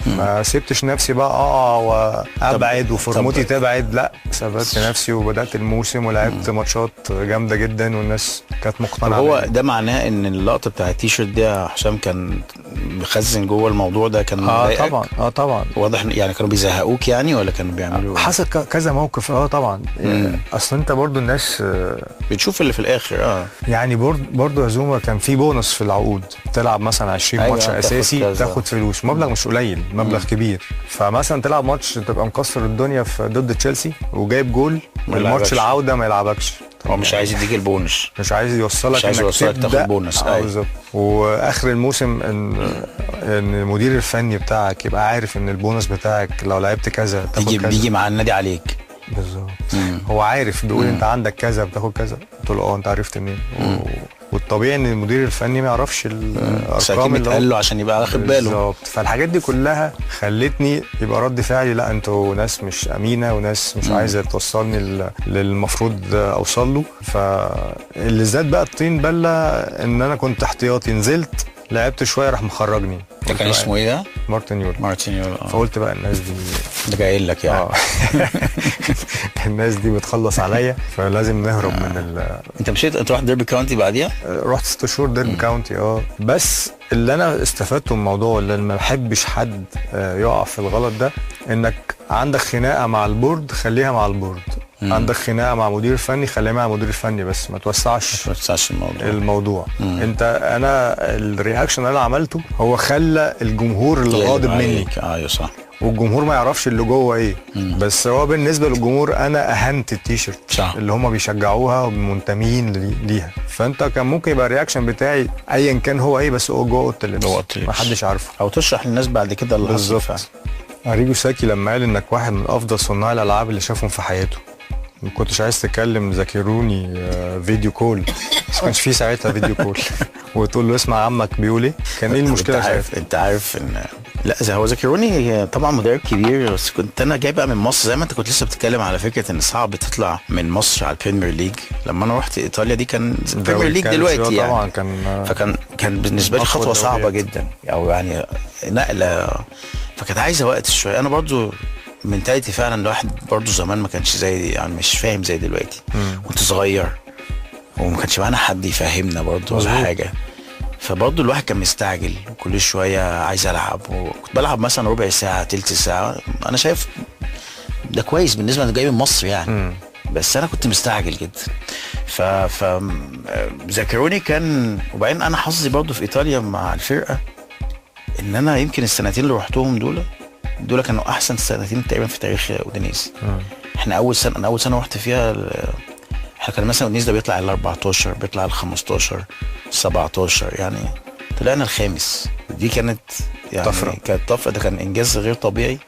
ما سبتش نفسي بقى وابعد وفورمتي تبعد، لا ثبتت نفسي وبدات الموسم ولعبت ماتشات جامده جدا والناس كانت مقتنعه. هو ده معناه ان اللقطه بتاع التيشيرت دي يا حسام كان مخزن جوه الموضوع ده؟ كان طبعا طبعا واضح يعني. كانوا بيزهقوك يعني ولا كانوا بيعملوا حصل كذا موقف؟ طبعا. اصل انت برضو الناس بتشوف اللي في الاخر. يعني برضو يا زوما كان في بونص في العقود، تلعب مثلا 20 ماتش اساسي تاخد فلوس، مبلغ مش قليل، مبلغ كبير. فمثلا تلعب ماتش تبقى مكسر الدنيا ضد تشيلسي وجايب جول، الماتش العوده ما يلعبكش. هو مش عايز يديك البونص، مش عايز يوصلك انك تاخد بونص. بالظبط. واخر الموسم ان المدير الفني بتاعك يبقى عارف ان البونص بتاعك لو لعبت كذا تاخد كذا، بيجي مع النادي عليك. بالظبط. هو عارف، بيقول انت عندك كذا بتاخد كذا. قلت له انت عرفت منين؟ والطبيعي ان المدير الفني ما يعرفش الارقام اللي قال له عشان يبقى واخد باله. بالظبط. فالحاجات دي كلها خلتني يبقى رد فعلي لا انتوا ناس مش امينه وناس مش عايزه توصلني للمفروض اوصل له. فاللي زاد بقى الطين بله ان انا كنت احتياطي، نزلت لعبت شويه راح مخرجني. ده كان اسمه ايه ده؟ مارتن يول. فقلت بقى الناس دي ده جاي لك يعني. الناس دي بتخلص عليا، فلازم نهرب من انت مشيت، انت رحت ديربي كاونتي بعديها؟ رحت 6 شهور ديربي كاونتي. بس اللي انا استفدته من الموضوع، اللي ما بحبش حد يقع في الغلط ده، انك عندك خناقه مع البورد خليها مع البورد، عندك خناقه مع مدير فني خليها مع مدير فني، بس ما توسعش الموضوع. انا الرياكشن اللي انا عملته هو خلى الجمهور اللي غاضب مني. ايوه صح. والجمهور ما يعرفش اللي جوه ايه. بس هو بالنسبه للجمهور انا اهنت التيشيرت اللي هم بيشجعوها ومنتمين ليها. فانت كان ممكن يبقى الرياكشن بتاعي ايا كان هو ايه، بس هو جوه اللبس ما حدش عارفه، او تشرح للناس بعد كده اللي حصل. بالظبط. اريجو ساكي لما قال انك واحد من افضل صناع الالعاب اللي شافهم في حياته، ما كنتش عايز تكلم ذاكروني فيديو كول، بس ما كانش في ساعتها فيديو كول، وتقول له اسمع عمك بيقول ايه. كان ايه المشكله؟ انت عارف ان لا هو ذاكروني طبعا مدرب كبير، بس كنت انا جاي بقى من مصر زي ما انت كنت لسه بتتكلم على فكره ان صعب تطلع من مصر على البريمير ليج. لما انا رحت ايطاليا دي كان البريمير ليج دلوقتي يعني طبعا كان بالنسبه لي خطوه صعبه جدا، او يعني نقله، فكانت عايزه وقت شويه. انا برضو منتاليتي فعلا الواحد برضو زمان ما كانش زي يعني مش فاهم زي دلوقتي. وانت صغير وما كانش معانا حد يفهمنا برضو ولا حاجه، فبرضو الواحد كان مستعجل وكل شويه عايز العب. وكنت بلعب مثلا ربع ساعه تلت ساعه، انا شايف ده كويس بالنسبه انا جاي من مصر يعني. بس انا كنت مستعجل جدا. ف ذاكروني كان. وبعدين انا حظي برضو في ايطاليا مع الفرقه ان انا يمكن السنتين اللي رحتهم دول كانوا احسن سنتين تقريبا في تاريخ اودينيزي. احنا اول سنه رحت فيها احنا كان مثلا اودينيزي ده بيطلع ال 14 بيطلع ال 15 17 يعني طلعنا الخامس. دي كانت يعني طفرة. كانت طفره، ده كان انجاز غير طبيعي.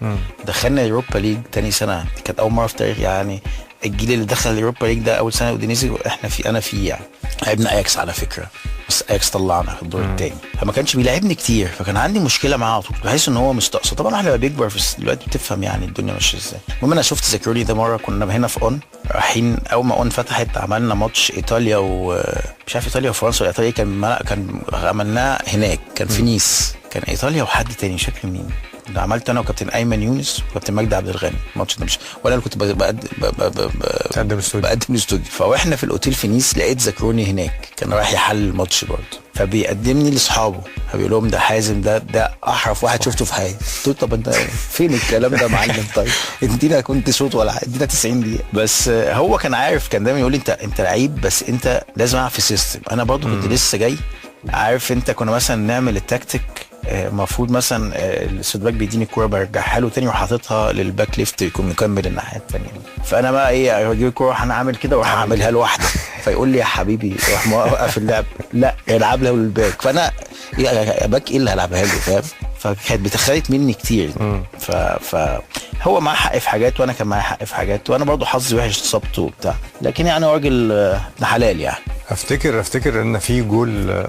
دخلنا اليوروبا ليج تاني سنه، دي كانت اول مره في تاريخ يعني الجيل اللي دخل اليوروبا ليج ده اول سنه اودينيزي احنا انا فيه يعني. لعبنا اياكس على فكره، بس اياكس طلعنا في الدور الثاني، فما كانش بيلعبني كتير، فكان عندي مشكله معاه على طول، بحس ان هو مستقصد. طبعا احنا لما بيكبر في دلوقتي بتفهم يعني الدنيا ماشيه ازاي. المهم انا شفت ذاكروني ده مره، كنا هنا في اون رايحين، اول ما اون فتحت عملنا ماتش ايطاليا ومش عارف ايطاليا وفرنسا ولا ايطاليا، كان عملناه هناك، كان في نيس، كان ايطاليا وحد تاني مش فاكر مين. ده عملت انا وكابتن ايمن يونس وكابتن مجدي عبد الغني الماتش ده، مش ولا انا كنت بقدم الاستوديو. فاحنا في الاوتيل في نيس لقيت ذاكروني هناك، كان رايح يحل الماتش برضه، فبيقدمني لاصحابه، فبيقول لهم ده حازم ده احرف واحد شفته في حياتي. قلت له طب انت فين الكلام ده يا معلم؟ طيب ادينا كنت شوط ولا ادينا 90 دقيقه بس. هو كان عارف، كان دايما يقول لي انت لعيب، بس انت لازم العب في سيستم. انا برضه كنت لسه جاي عارف انت كنا مثلا نعمل التكتيك، المفروض مثلا السيد باك بيديني الكوره برجعها له تاني وحاططها للباك ليفت يكون مكمل الناحيه الثانيه. فانا بقى ايه اجيب الكوره انا عامل كده واروح اعملها لوحده، فيقول لي يا حبيبي روح موقف اللعب، لا العب له للباك. فانا يا باك ايه اللي هلعبها له فاهم؟ فكانت بتخلت مني كتير. هو معاه حق في حاجات وانا كان معايا حق في حاجات، وانا برضو حظي وحش اتصبت وبتاع، لكن يعني راجل ابن حلال يعني. افتكر ان في جول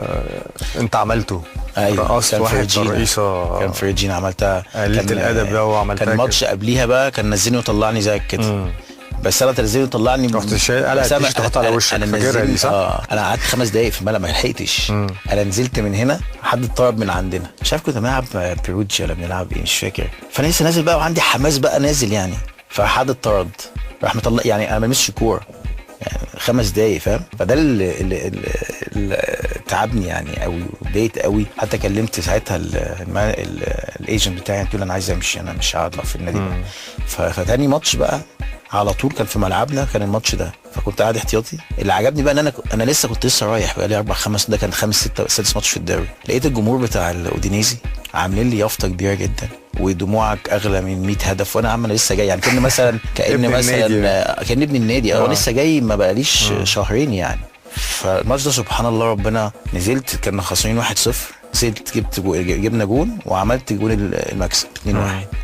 انت عملته. ايوه رقصت واحد رئيسه كان في ريجينا عملتها قليله الادب ده وعملتها. كان ماتش قبليها بقى كان نزلني وطلعني زي كده. بس انا تنزلني وطلعني رحت شايل قلعت تحط على وشك. فاكرها دي صح؟ انا قعدت 5 دقايق في الملعب ما لحقتش. انا نزلت من هنا حد اتطرد من عندنا، مش عارف كنا بنلعب بيروجي ولا بنلعب ايه مش فاكر. فانا لسه نازل بقى وعندي حماس بقى نازل يعني، فحد اتطرد راح مطلع يعني انا ما لمسش كوره يعني 5 دقايق فاهم. فده اللي تعبني يعني قوي وضايقت قوي. حتى كلمت ساعتها الايجنت بتاعي قلت له انا عايز امشي، انا مش هقعد في النادي ده. فتاني ماتش بقى على طول كان في ملعبنا كان الماتش ده، فكنت قاعد احتياطي. اللي عجبني بقى ان انا لسه كنت رايح بقى لي 4-5 ده كان 5-6 ماتش في الدوري. لقيت الجمهور بتاع الاودينيزي عاملين لي يافطه كبيره جدا ودموعك اغلى من 100 هدف، وانا عم لسه جاي يعني كان مثلا كان ابن النادي او لسه جاي ما بقاليش شهرين يعني. فالماتش ده سبحان الله ربنا نزلت كنا خسرانين 1-0، نزلت جبنا جون وعملت جون المكسب 2-1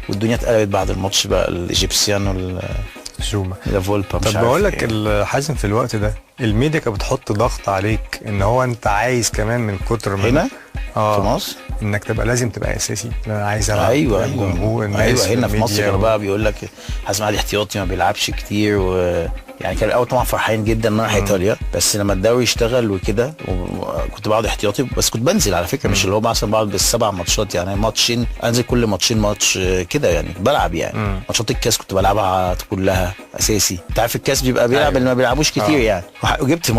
والدنيا اتقلبت بعد الماتش بقى. الايجيبسيان زوما فولبا. طب بقول لك الحازم في الوقت ده الميديا كانت بتحط ضغط عليك ان هو انت عايز كمان من كتر ما هنا في مصر انك تبقى لازم تبقى اساسي. انا عايز العب. ايوه هنا في مصر كانوا بقى بيقول لك حازم علي احتياطي ما بيلعبش كتير يعني كان الاول طبعا فرحان جدا ان انا رايح ايطاليا، بس لما الدوري اشتغل وكده كنت بقعد احتياطي، بس كنت بنزل على فكره مش اللي هو مثلا بقعد بال7 ماتشات يعني ماتشين انزل كل ماتشين ماتش كده يعني بلعب يعني. ماتشات الكاس كنت بلعبها كلها اساسي. انت عارف الكاس بيبقى بيلعب اللي ما بيلعبوش كتير يعني. وجبت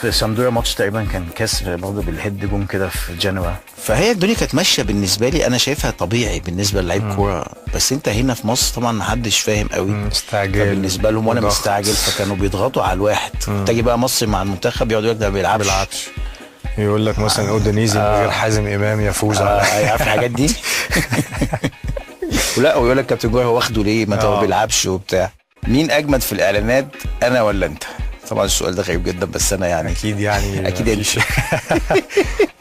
في سامدوريا ماتش تقريبا كان كاس برضه بالهيد جون كده في جنوا. فهي الدنيا كانت ماشيه بالنسبه لي، انا شايفها طبيعي بالنسبه للعيب كوره. بس انت هنا في مصر طبعا محدش فاهم قوي مستعجل بالنسبه لهم وانا مستعجل، فكانوا بيضغطوا على الواحد. تيجي بقى مصر مع المنتخب يقعدوا يقول لك ده ما بيلعبش، يقول لك مثلا اودينيزي من غير حازم امام يفوز عارف الحاجات دي. ولا ويقول لك كابتن جوهر هو واخده ليه ما هو بيلعبش وبتاع. مين اجمد في الاعلانات انا ولا انت؟ طبعا السؤال ده غريب جدا بس انا يعني اكيد انت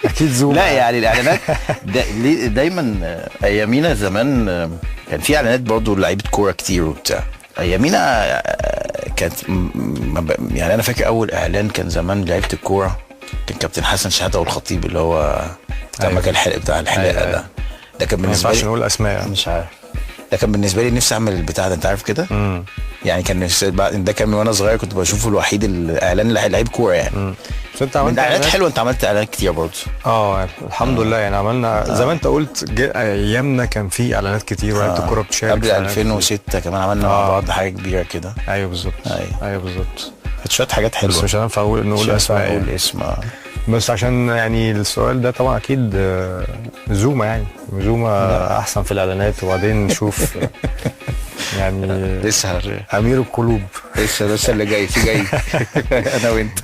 اكيد زوما. لا يعني الاعلانات دايما ايامينا زمان كان في اعلانات برضو لعيبه كوره كتير وبتاع. ايامينا كانت يعني انا فاكر اول اعلان كان زمان لعيبه الكوره كان كابتن حسن شحاته والخطيب اللي هو بتاع مكان الحلقه بتاع الحلاقه ده كان بالنسبه لي. مش نقول اسماء مش عارف. ده كان بالنسبه لي نفسي اعمل البتاع ده انت عارف كده. يعني كان ده كان من وانا صغير كنت بشوفه الوحيد الاعلان اللي لعيب كوره يعني. انت عملت اعلانات حلوه. انت عملت اعلانات كتير برضه. الحمد لله يعني عملنا زي ما انت قلت ايامنا كان في اعلانات كتير ولعيبه الكوره بتشارك. قبل 2006 كمان عملنا مع بعض حاجه كبيره كده. ايوه بالظبط. ايوه بالظبط. كانت شويه حاجات حلوه بس مش هينفع نقول اسماء. نقول اسم بس عشان يعني السؤال ده طبعا اكيد زوما احسن في الاعلانات. وبعدين نشوف يعني لسه امير القلوب لسه اللي جاي انا وانت.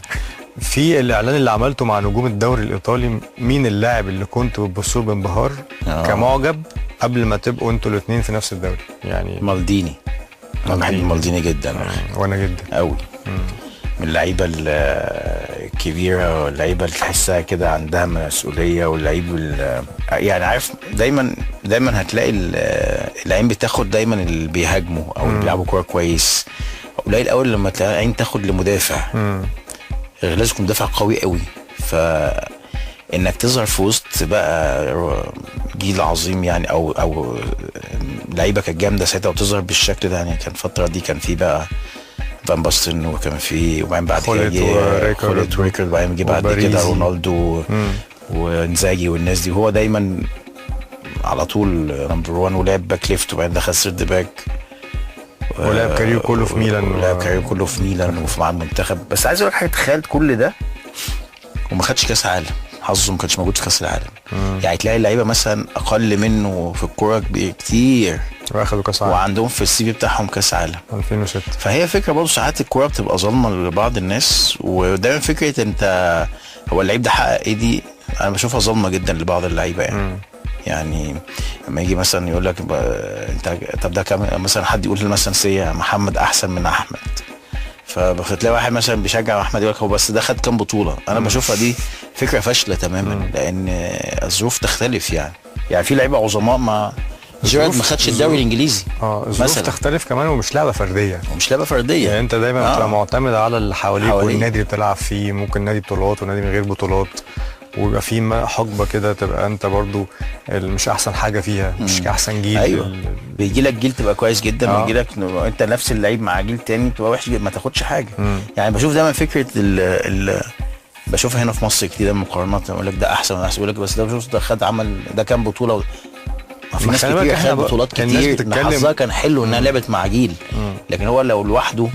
في الاعلان اللي عملته مع نجوم الدوري الايطالي مين اللاعب اللي كنت بتبصوا بانبهار كمعجب قبل ما تبقوا انتوا الاثنين في نفس الدوري؟ يعني مالديني. انا بحب مالديني جدا وانا جدا قوي. من اللعيبه الكبيره واللعيبه اللي تحسها كده عندها مسؤوليه واللعيب يعني عارف دايما هتلاقي العين بتاخد دايما اللي بيهاجموا او اللي بيلعبوا كوره كويس. قليل قوي لما تلاقي العين تاخد لمدافع. لازم يكون مدافع قوي قوي. فانك تظهر في وسط بقى جيل عظيم يعني او لعيبه كانت جامده ساعتها وتظهر بالشكل ده يعني. كان الفتره دي كان في بقى فان باستن وكان في وبعدين بعد كده خولت ريكارد وبعدين جه بعد كده رونالدو وانزاجي والناس دي. وهو دايما على طول نمبر 1 ولعب باك ليفت وبعدين دخل سيرد باك ولعب كارير كله في ميلان وفي مع المنتخب. بس عايز اقول حاجه تخيل كل ده وما خدش كاس عالم. حظه ما كانش موجود في كاس العالم. يعني تلاقي اللعيبه مثلا اقل منه في الكوره كتير واخدوا كاس عالم وعندهم في السي في بتاعهم كاس عالم 2006. فهي فكره برضه ساعات الكوره بتبقى ظالمه لبعض الناس. ودايما فكره انت هو اللعيب ده حقق ايه دي انا بشوفها ظلمه جدا لبعض اللعيبه يعني. يعني لما يجي مثلا يقول لك انت طب ده كام مثلا، حد يقول مثلا سي محمد احسن من احمد، فتلاقي واحد مثلا بيشجع احمد يقول لك هو بس ده خد كام بطوله. انا بشوفها دي فكره فاشله تماما، لان الظروف تختلف يعني في لعيبه عظماء ما جيرارد ما خدش الدوري الانجليزي. الظروف تختلف كمان، ومش لعبه فرديه. يعني انت دايما بتبقى معتمد على اللي حواليك والنادي اللي بتلعب فيه. ممكن نادي بطولات ونادي من غير بطولات، ويبقى في حقبه كده تبقى انت برضو مش احسن حاجه فيها، مش احسن جيل. ايوه بيجي لك جيل تبقى كويس جدا، ويجي لك انت نفس اللعيب مع جيل تاني تبقى وحش ما تاخدش حاجه. يعني بشوف دايما فكره بشوفها هنا في مصر كتير دايما مقارنات، يقول لك ده احسن وده احسن، يقول لك بس ده خد عمل ده كام بطوله ما في ناس كتير خد بطولات كتير، حظها كان حلو انها لعبت مع جيل، لكن هو لو لوحده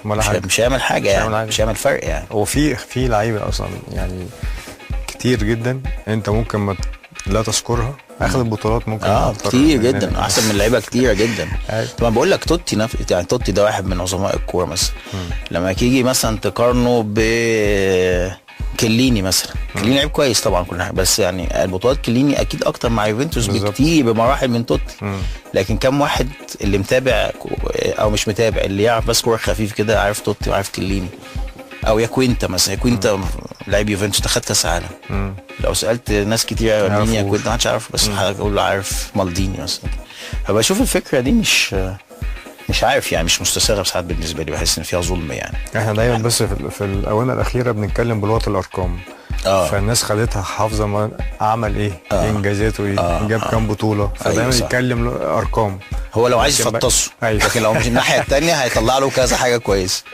مش هيعمل حاجه يعني، مش هيعمل فرق يعني. هو في لعيبه اصلا يعني كتير جدا انت ممكن لا تذكرها، اخذ البطولات ممكن كتير جدا احسن من لعيبه كتيره جدا. طبعا بقول لك توتي يعني توتي ده واحد من عظماء الكوره مثلا. لما تيجي مثلا تقارنه ب كليني مثلا، كليني لعيب كويس طبعا كل حاجه، بس يعني البطولات كليني اكيد اكتر مع يوفنتوس بكتير بمراحل من توتي. لكن كم واحد اللي متابع او مش متابع اللي يعرف بس كوره خفيف كده عارف توتي وعارف كليني؟ او يا كوينتا مثلا، يا كوينتا لعيب يوفنتوس خد كاس عالم. لو سالت ناس كتير مين يا كوينتا محدش عارف، بس هقول له عارف مالديني مثلا. فبشوف الفكره دي مش عارف يعني، مش مستساغه ساعات بالنسبه لي، بحس ان فيها ظلم يعني. احنا دايما بس في الاونه الاخيره بنتكلم بلغه الارقام. فالناس خدتها حافظه ما عمل ايه، انجازاته ايه، جاب كام بطوله، فدايما يتكلم ارقام. هو لو عايز يفطسه، لكن لو مش الناحيه الثانيه هيطلع له كذا حاجه كويسه.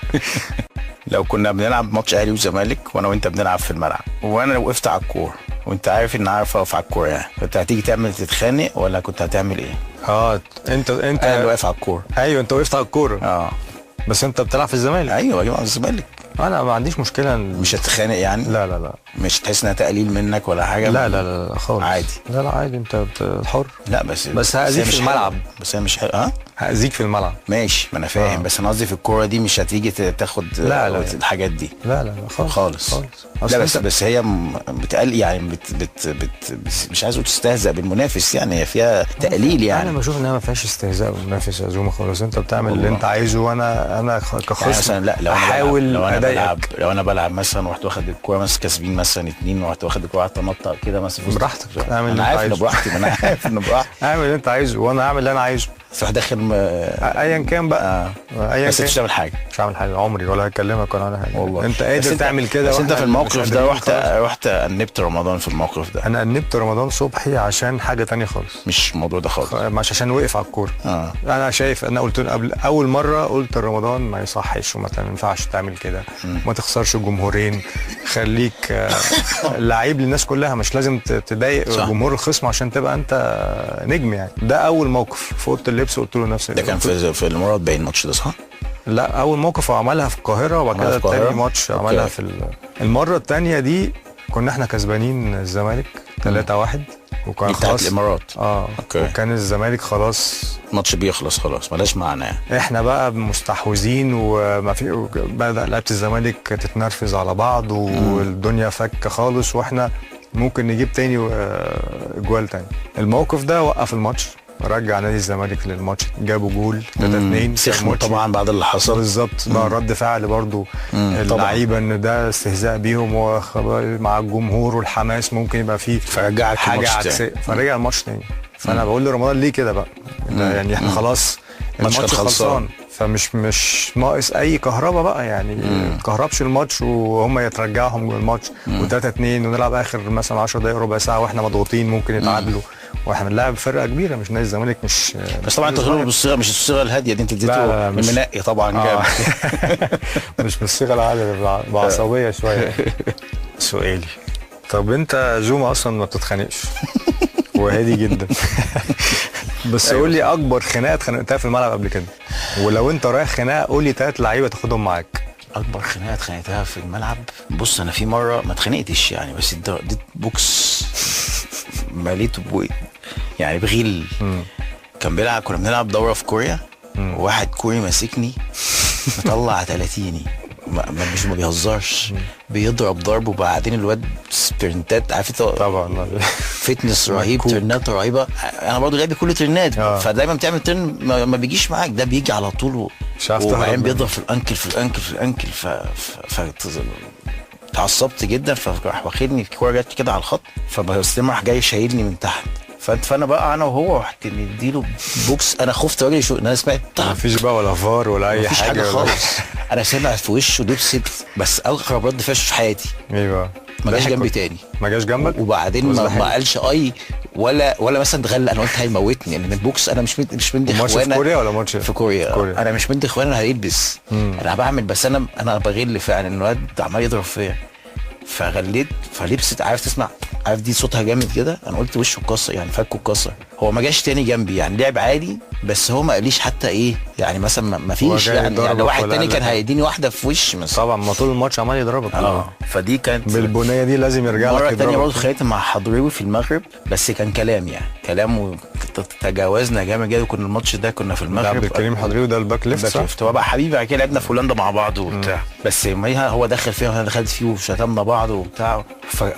لو كنا بنلعب ماتش اهلي وزمالك وانا وانت بنلعب في الملعب، وانا وقفت على الكوره وانت عارف ان عارف اقف على الكوره، يعني كنت هتيجي تعمل تتخانق ولا كنت هتعمل ايه؟ انت انا اللي واقف على الكوره. ايوه انت وقفت على الكوره. بس انت بتلعب في الزمالك. ايوه بجيب على الزمالك. انا ما عنديش مشكله مش هتتخانق يعني. لا مش تحس انها تقليل منك ولا حاجه؟ لا خالص عادي. لا عادي، انت حر. لا بس هاذيك في الملعب. بس هي مش هاذيك في الملعب ماشي، ما انا فاهم. بس انا قصدي في الكوره دي مش هتيجي تاخد الحاجات دي. لا خالص. لا بس هي بتقل يعني مش عايز اقول تستهزأ بالمنافس يعني، هي فيها تقليل يعني. انا بشوف انها ما فيهاش استهزاء بالمنافس يا زوما خالص. انت بتعمل اللي انت عايزه، وانا كخصم يعني مثلا لا لو انا بلعب مثلا ورحت واخد الكوره مثلا كاسبين مثلا 2 ورحت واخد الكوره قعدت انطق كده مثلا براحتك، اعمل اللي انت عايزه. براحتي، انا عارف انه براحتي. اعمل اللي انت عايزه وانا اعمل اللي انا عايزه. تروح داخل ايا كان بقى ايا بس مش هعمل حاجه، عمري ولا هكلمك ولا انا حاجه والله. انت قادر تعمل كده. بس انت في الموقف ده رحت انبت رمضان في الموقف ده. انا انبت رمضان صبحي عشان حاجه تانية خالص، مش الموضوع ده خالص، مش عشان وقف على الكوره. انا شايف، انا قلت قبل اول مره قلت رمضان ما يصحش وما ينفعش تعمل كده، ما تخسرش الجمهورين، خليك لعيب للناس كلها، مش لازم تضايق جمهور الخصم عشان تبقى انت نجم يعني. ده اول موقف في اوضه اللبس قلت له نفس ده كان في الامارات باين الماتش ده صح؟ لا اول موقف عملها في القاهره، وبعد كده تاني ماتش عملها في المره الثانيه دي كنا احنا كسبانين الزمالك 3-1 وكان خلاص الامارات. وكان الزمالك خلاص الماتش بيخلص خلاص ملاش معنى يعني. احنا بقى مستحوذين وما في، بدا لعيبه الزمالك تتنرفز على بعض والدنيا فكه خالص، واحنا ممكن نجيب تاني جوال تاني. الموقف ده وقف الماتش، رجع نادي الزمالك للماتش، جابوا جول 3-2. سخنوا طبعا بعد اللي حصل بالظبط. بقى رد فعل برضو اللعيبه ان ده استهزاء بيهم مع الجمهور والحماس، ممكن يبقى فيه حاجه عكسيه، فرجع الماتش تاني. فانا بقول لرمضان ليه كده بقى؟ يعني احنا خلاص الماتش خلصان، فمش ناقص اي كهرباء بقى يعني. كهربش الماتش وهم يترجعهم الماتش و3-2 ونلعب اخر مثلا 10 دقايق ربع ساعه واحنا مضغوطين ممكن يتعادلوا، واحنا بنلعب فرقه كبيره مش نادي الزمالك. مش بس طبعا انت غلبوا بالصيغه، مش الصيغه الهاديه دي، انت اديته منقي طبعا جامد. مش بالصيغه العاديه، بعصبيه شويه. سؤالي، طب انت زوما اصلا ما بتتخانقش وهادي جدا، بس قول لي اكبر خناقه اتخانقتها في الملعب قبل كده، ولو انت رايح خناقه قول لي 3 لعيبه تاخدهم معاك. اكبر خناقه اتخانقتها في الملعب، بص انا في مره ما اتخانقتش يعني، بس اديت بوكس مليته يعني بغيل. كان كنا بنلعب دوره في كوريا، وواحد كوري ماسكني مطلع 30 ما بيهزرش، بيضرب ضرب، وبعدين الواد سبرنتات، عارف انت طبعا فتنس رهيب، ترنات رهيبه. انا برضه لعبي كله ترنات، فدايما بتعمل ترن ما بيجيش معاك، ده بيجي على طول وبعدين بيضرب في الانكل اتعصبت جدا، فراح واخدني الكوره جت كده على الخط، فبسلم راح جاي شايلني من تحت، فانا بقى انا وهو رحت مديله بوكس. انا خفت راجل شو، انا سمعت مفيش بقى ولا فار ولا اي حاجه خالص. انا سمعت في وشه لبست، بس اغرب رد فعل في حياتي. ايوه ما جاش جنبي تاني، ما جاش جنبك، وبعدين ما قالش ولا مثلا اتغلى. انا قلت هيموتني يعني. البوكس انا مش مدي اخوانا. ماتش في كوريا ولا ماتش في كوريا؟ انا مش مدي اخوانا هيلبس، انا بعمل، بس انا بغل فعلا. الواد عمال يضرب فيا، فغليت فلبست. عارف تسمع، عارف دي صوتها جامد كده. انا قلت وشه اتكسر يعني، فكه اتكسر. هو ما جاش تاني جنبي يعني، لعب عادي، بس هو ما قاليش حتى ايه يعني، مثلا ما فيش يعني لو واحد تاني كان هيديني واحده في وش مثلا. طبعا ما طول الماتش عمال يضربك. فدي كانت بالبنيه دي لازم يرجع لك. مره تانيه برضه خليت مع حضريوي في المغرب، بس كان كلام يعني، كلام وتجاوزنا جامد جدا. كنا الماتش ده كنا في المغرب. عبد الكريم حضريوي ده الباك ليفت، هو بقى حبيبي. بعد كده لعبنا في هولندا مع بعض وبتاع، بس هو دخل فيها وانا دخلت فيه وشتمنا بعض وبتاع،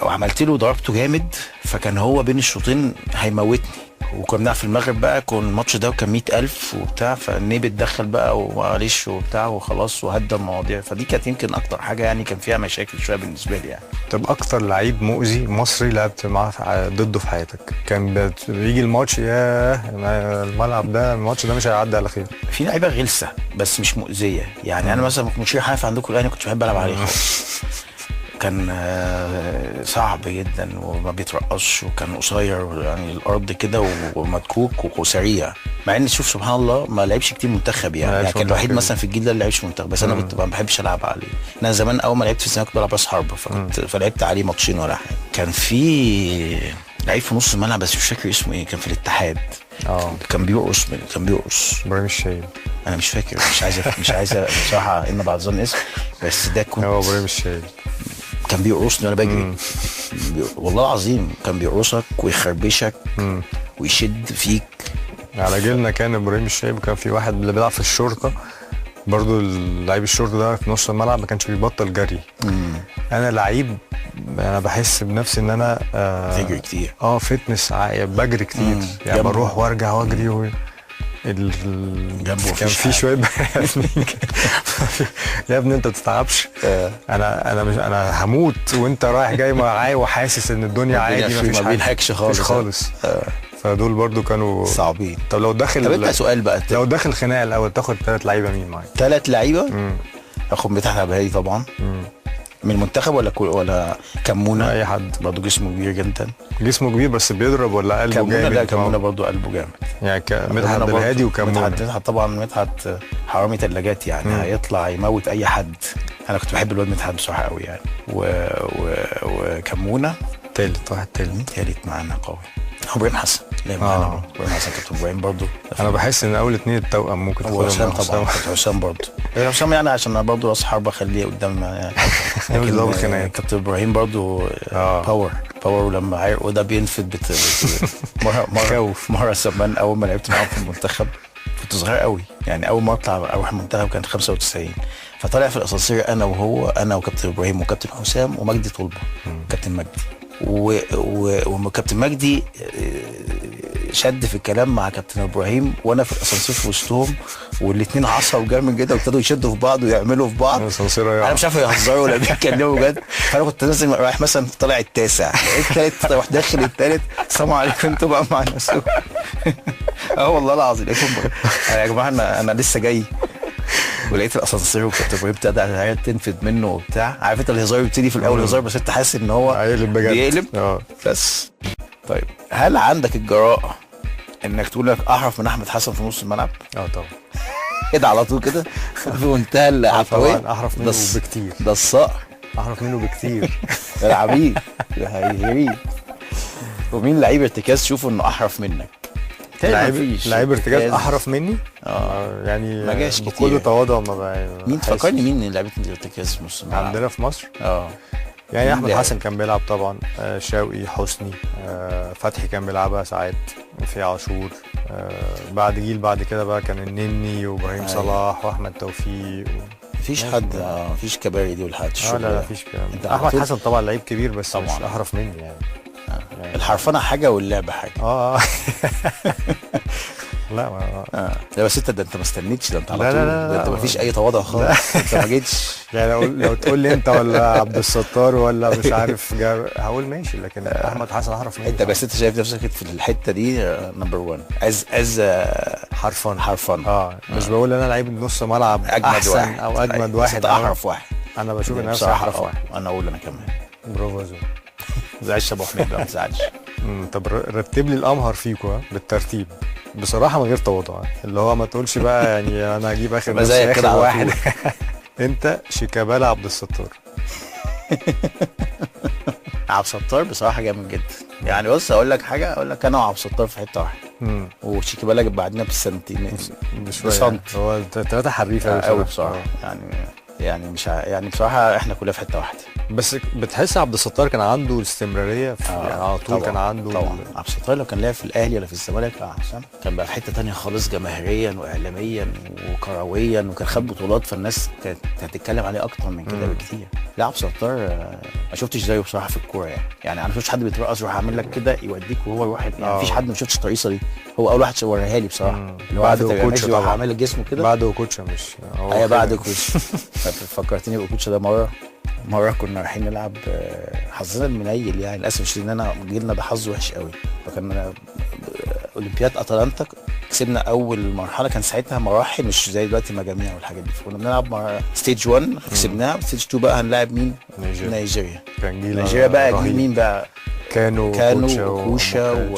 وعملت له ضربته جامد، فكان هو بين الشوطين هيموتني. وكنا بنلعب في المغرب بقى، كان الماتش ده كان 100,000 وبتاع، فالنبي اتدخل بقى ومعلش وبتاع وخلاص وهدى المواضيع. فدي كانت يمكن اكتر حاجه يعني كان فيها مشاكل شويه بالنسبه لي يعني. طب اكتر لعيب مؤذي مصري لعبت معاه ضده في حياتك؟ كان بيجي الماتش ياه الملعب ده، الماتش ده مش هيعدي على خير. في لعيبه غلسه بس مش مؤذيه يعني. انا مثلا مشير حنفي عندكم الاهلي كنت بحب العب عليه خالص. كان صعب جدا وما بيترقصش، وكان قصير يعني الارض كده ومدكوك وسريع، مع ان تشوف سبحان الله ما لعبش كتير منتخب يعني كان الوحيد مثلا في الجيل ده اللي لعبش منتخب. بس انا كنت ما بحبش العب عليه. انا زمان اول ما لعبت في السنه كنت بلعب راس حربه، فلعبت عليه ماتشين ولا حاجه. كان في لعيب في نص الملعب بس مش فاكر اسمه ايه، كان في الاتحاد. كان بيرقص ابراهيم الشايب. انا مش فاكر، مش عايز بصراحه ان بعد ظن اسم، بس ده كنت هو ابراهيم الشايب. كان بيقرصني وانا بجري. والله العظيم كان بيقرصك ويخربشك ويشد فيك. على جيلنا كان ابراهيم الشايب. كان في واحد اللي بيلعب في الشرطه برضو، لعيب الشرطه ده في نص الملعب ما كانش بيبطل جري. انا لعيب، انا بحس بنفسي ان انا بجري كتير. فتنس بجري كتير يعني، بروح وارجع واجري كان في شويه يا ابني انت ما تتعبش. انا هموت وانت رايح جاي معايا وحاسس ان الدنيا عادي، ما بيلحقش خالص. فدول برضو كانوا صعبين. طب لو داخل، طب انت سؤال بقى، لو داخل خناقه الاول تاخد 3 لعيبه مين معاك؟ 3 لعيبه؟ اخد مدحت عبد طبعا. من المنتخب ولا كمونه؟ اي حد برضه جسمه كبير جدا. جسمه كبير بس بيضرب ولا قلبه جامد؟ لا كمونه برضه قلبه جامد يعني. مدحت الهادي وكمونه. مدحت طبعا، مدحت حرامي ثلاجات يعني. هيطلع يموت اي حد. انا كنت بحب الواد مدحت بصراحه قوي يعني. وكمونه واحد تالت معانا قوي. ابراهيم حسن. ابراهيم حسن كابتن ابراهيم برضه. انا بحس ان اول 2 التوأم ممكن تاخدهم. طبعا حسام برضه. حسام يعني عشان انا برضه راس حربه اخليه قدام يعني. كابتن ابراهيم برضه باور. ولما عرق وده بينفد مره زمان اول ما لعبت معاهم في المنتخب كنت صغير قوي يعني. اول ما اروح المنتخب كانت 95. فطلع في الاسانسير انا وكابتن ابراهيم وكابتن حسام ومجدي طلبه. كابتن مجدي وكابتن مجدي شد في الكلام مع كابتن ابراهيم، وانا في الاسانسير في وسطهم، والاثنين عصبوا جامد جدا وابتدوا يشدوا في بعض ويعملوا في بعض. انا مش عارف يهزروا ولا بيتكلموا بجد. فانا كنت نازل رايح مثلا طالع التاسع، الثالث راح داخل الثالث، السلام عليكم انتوا بقى مع نفسكم. والله العظيم يا جماعه انا لسه جاي، ولقيت الاسانسير وكابتن ابراهيم ابتدى العيال تنفد منه وبتاع. عارف انت الهزار بيبتدي في الاول هزار، بس انت حاسس ان هو بيقلب بس. طيب هل عندك الجراءه انك تقول لك احرف من احمد حسن في نص الملعب؟ طبعا. كده على طول كده بمنتهى العفويه. طبعا احرف منه بكتير. ده الصقر احرف منه بكتير. العبيد هيهريك. ومين لعيب ارتكاز تشوفه انه احرف منك؟ لعيب ارتكاز احرف مني؟ يعني بكل تواضع. مين تفكرني مين لعيبه الارتكاز في نص الملعب عندنا في مصر؟ يعني احمد حسن كان بيلعب طبعا، شوقي، حسني، فتحي كان بيلعبها ساعات، في عاشور. بعد جيل بعد كده بقى كان النني وابراهيم صلاح واحمد توفيق مفيش حد مفيش كباري دي والحاجات الشغل لا مفيش كلام. انت احمد حسن طبعا لعيب كبير بس طبعا مش احرف مني يعني. الحرفنه حاجه واللعبه حاجه. لا لا بس انت ما استنيتش، ده انت على لا طول. لا انت ما فيش اي تواضع خالص. انت ما جيتش يعني لو تقول لي انت ولا عبد الستار ولا مش عارف هقول ماشي، لكن احمد حسن احرف مني. انت بس انت شايف نفسك في الحته دي نمبر 1 از حرفان. مش بقول انا لعيب نص ملعب احسن واحد او اجمد واحد، احرف واحد. انا بشوف ان انا احرف واحد. انا اقول انا كمان برافو يا زو. ما تزعلش ابو حميد بقى، ما تزعلش. طب رتب لي الامهر فيكوا بالترتيب بصراحه من غير تواضع، اللي هو ما تقولش بقى يعني انا هجيب اخر ناس اخر واحد. انت شيكابالا عبد الستار. عبد الستار بصراحه جامد جدا يعني. بص اقول لك حاجه، اقول لك انا وعبد الستار في حته واحده وشيكابالا بعدنا بالسنتين بشويه. هو 3 حريفه قوي بصراحه يعني مش يعني بصراحه احنا كلنا في حته واحده. بس بتحس عبد الستار كان عنده الاستمراريه يعني على طول. كان عنده طبعا عبد الستار لو كان لعب في الاهلي ولا في الزمالك احسن، كان بقى في حته ثانيه خالص جماهيريا واعلاميا وكرويا، وكان خد بطولات، فالناس كانت هتتكلم عليه اكتر من كده بكتير. لا عبد الستار ما شفتش زيه بصراحه في الكوره يعني انا ما شفتش حد بيترقص يروح عامل لك كده يوديك وهو يروح يعني ما فيش حد ما شفتش الطريقه دي. هو اول واحد وريها لي بصراحه، اللي هو بعد اوكوتشا طبعا عامل جسمه كده. بعد اوكوتشا مش بعد اوكوتشا. فكرتني باوكوتشا ده. مره كنا رايحين نلعب، حظنا المنيل يعني للاسف مش ان انا جيلنا ده حظ وحش قوي. فكان اولمبياد اتلانتا كسبنا اول مرحله، كان ساعتها مراحل مش زي دلوقتي مجاميع والحاجات دي. كنا بنلعب ستيج 1 كسبناها، ستيج 2 بقى هنلاعب مين؟ نيجيريا. كان جيل نيجيريا بقى جيل مين بقى؟ كانوا وكوشا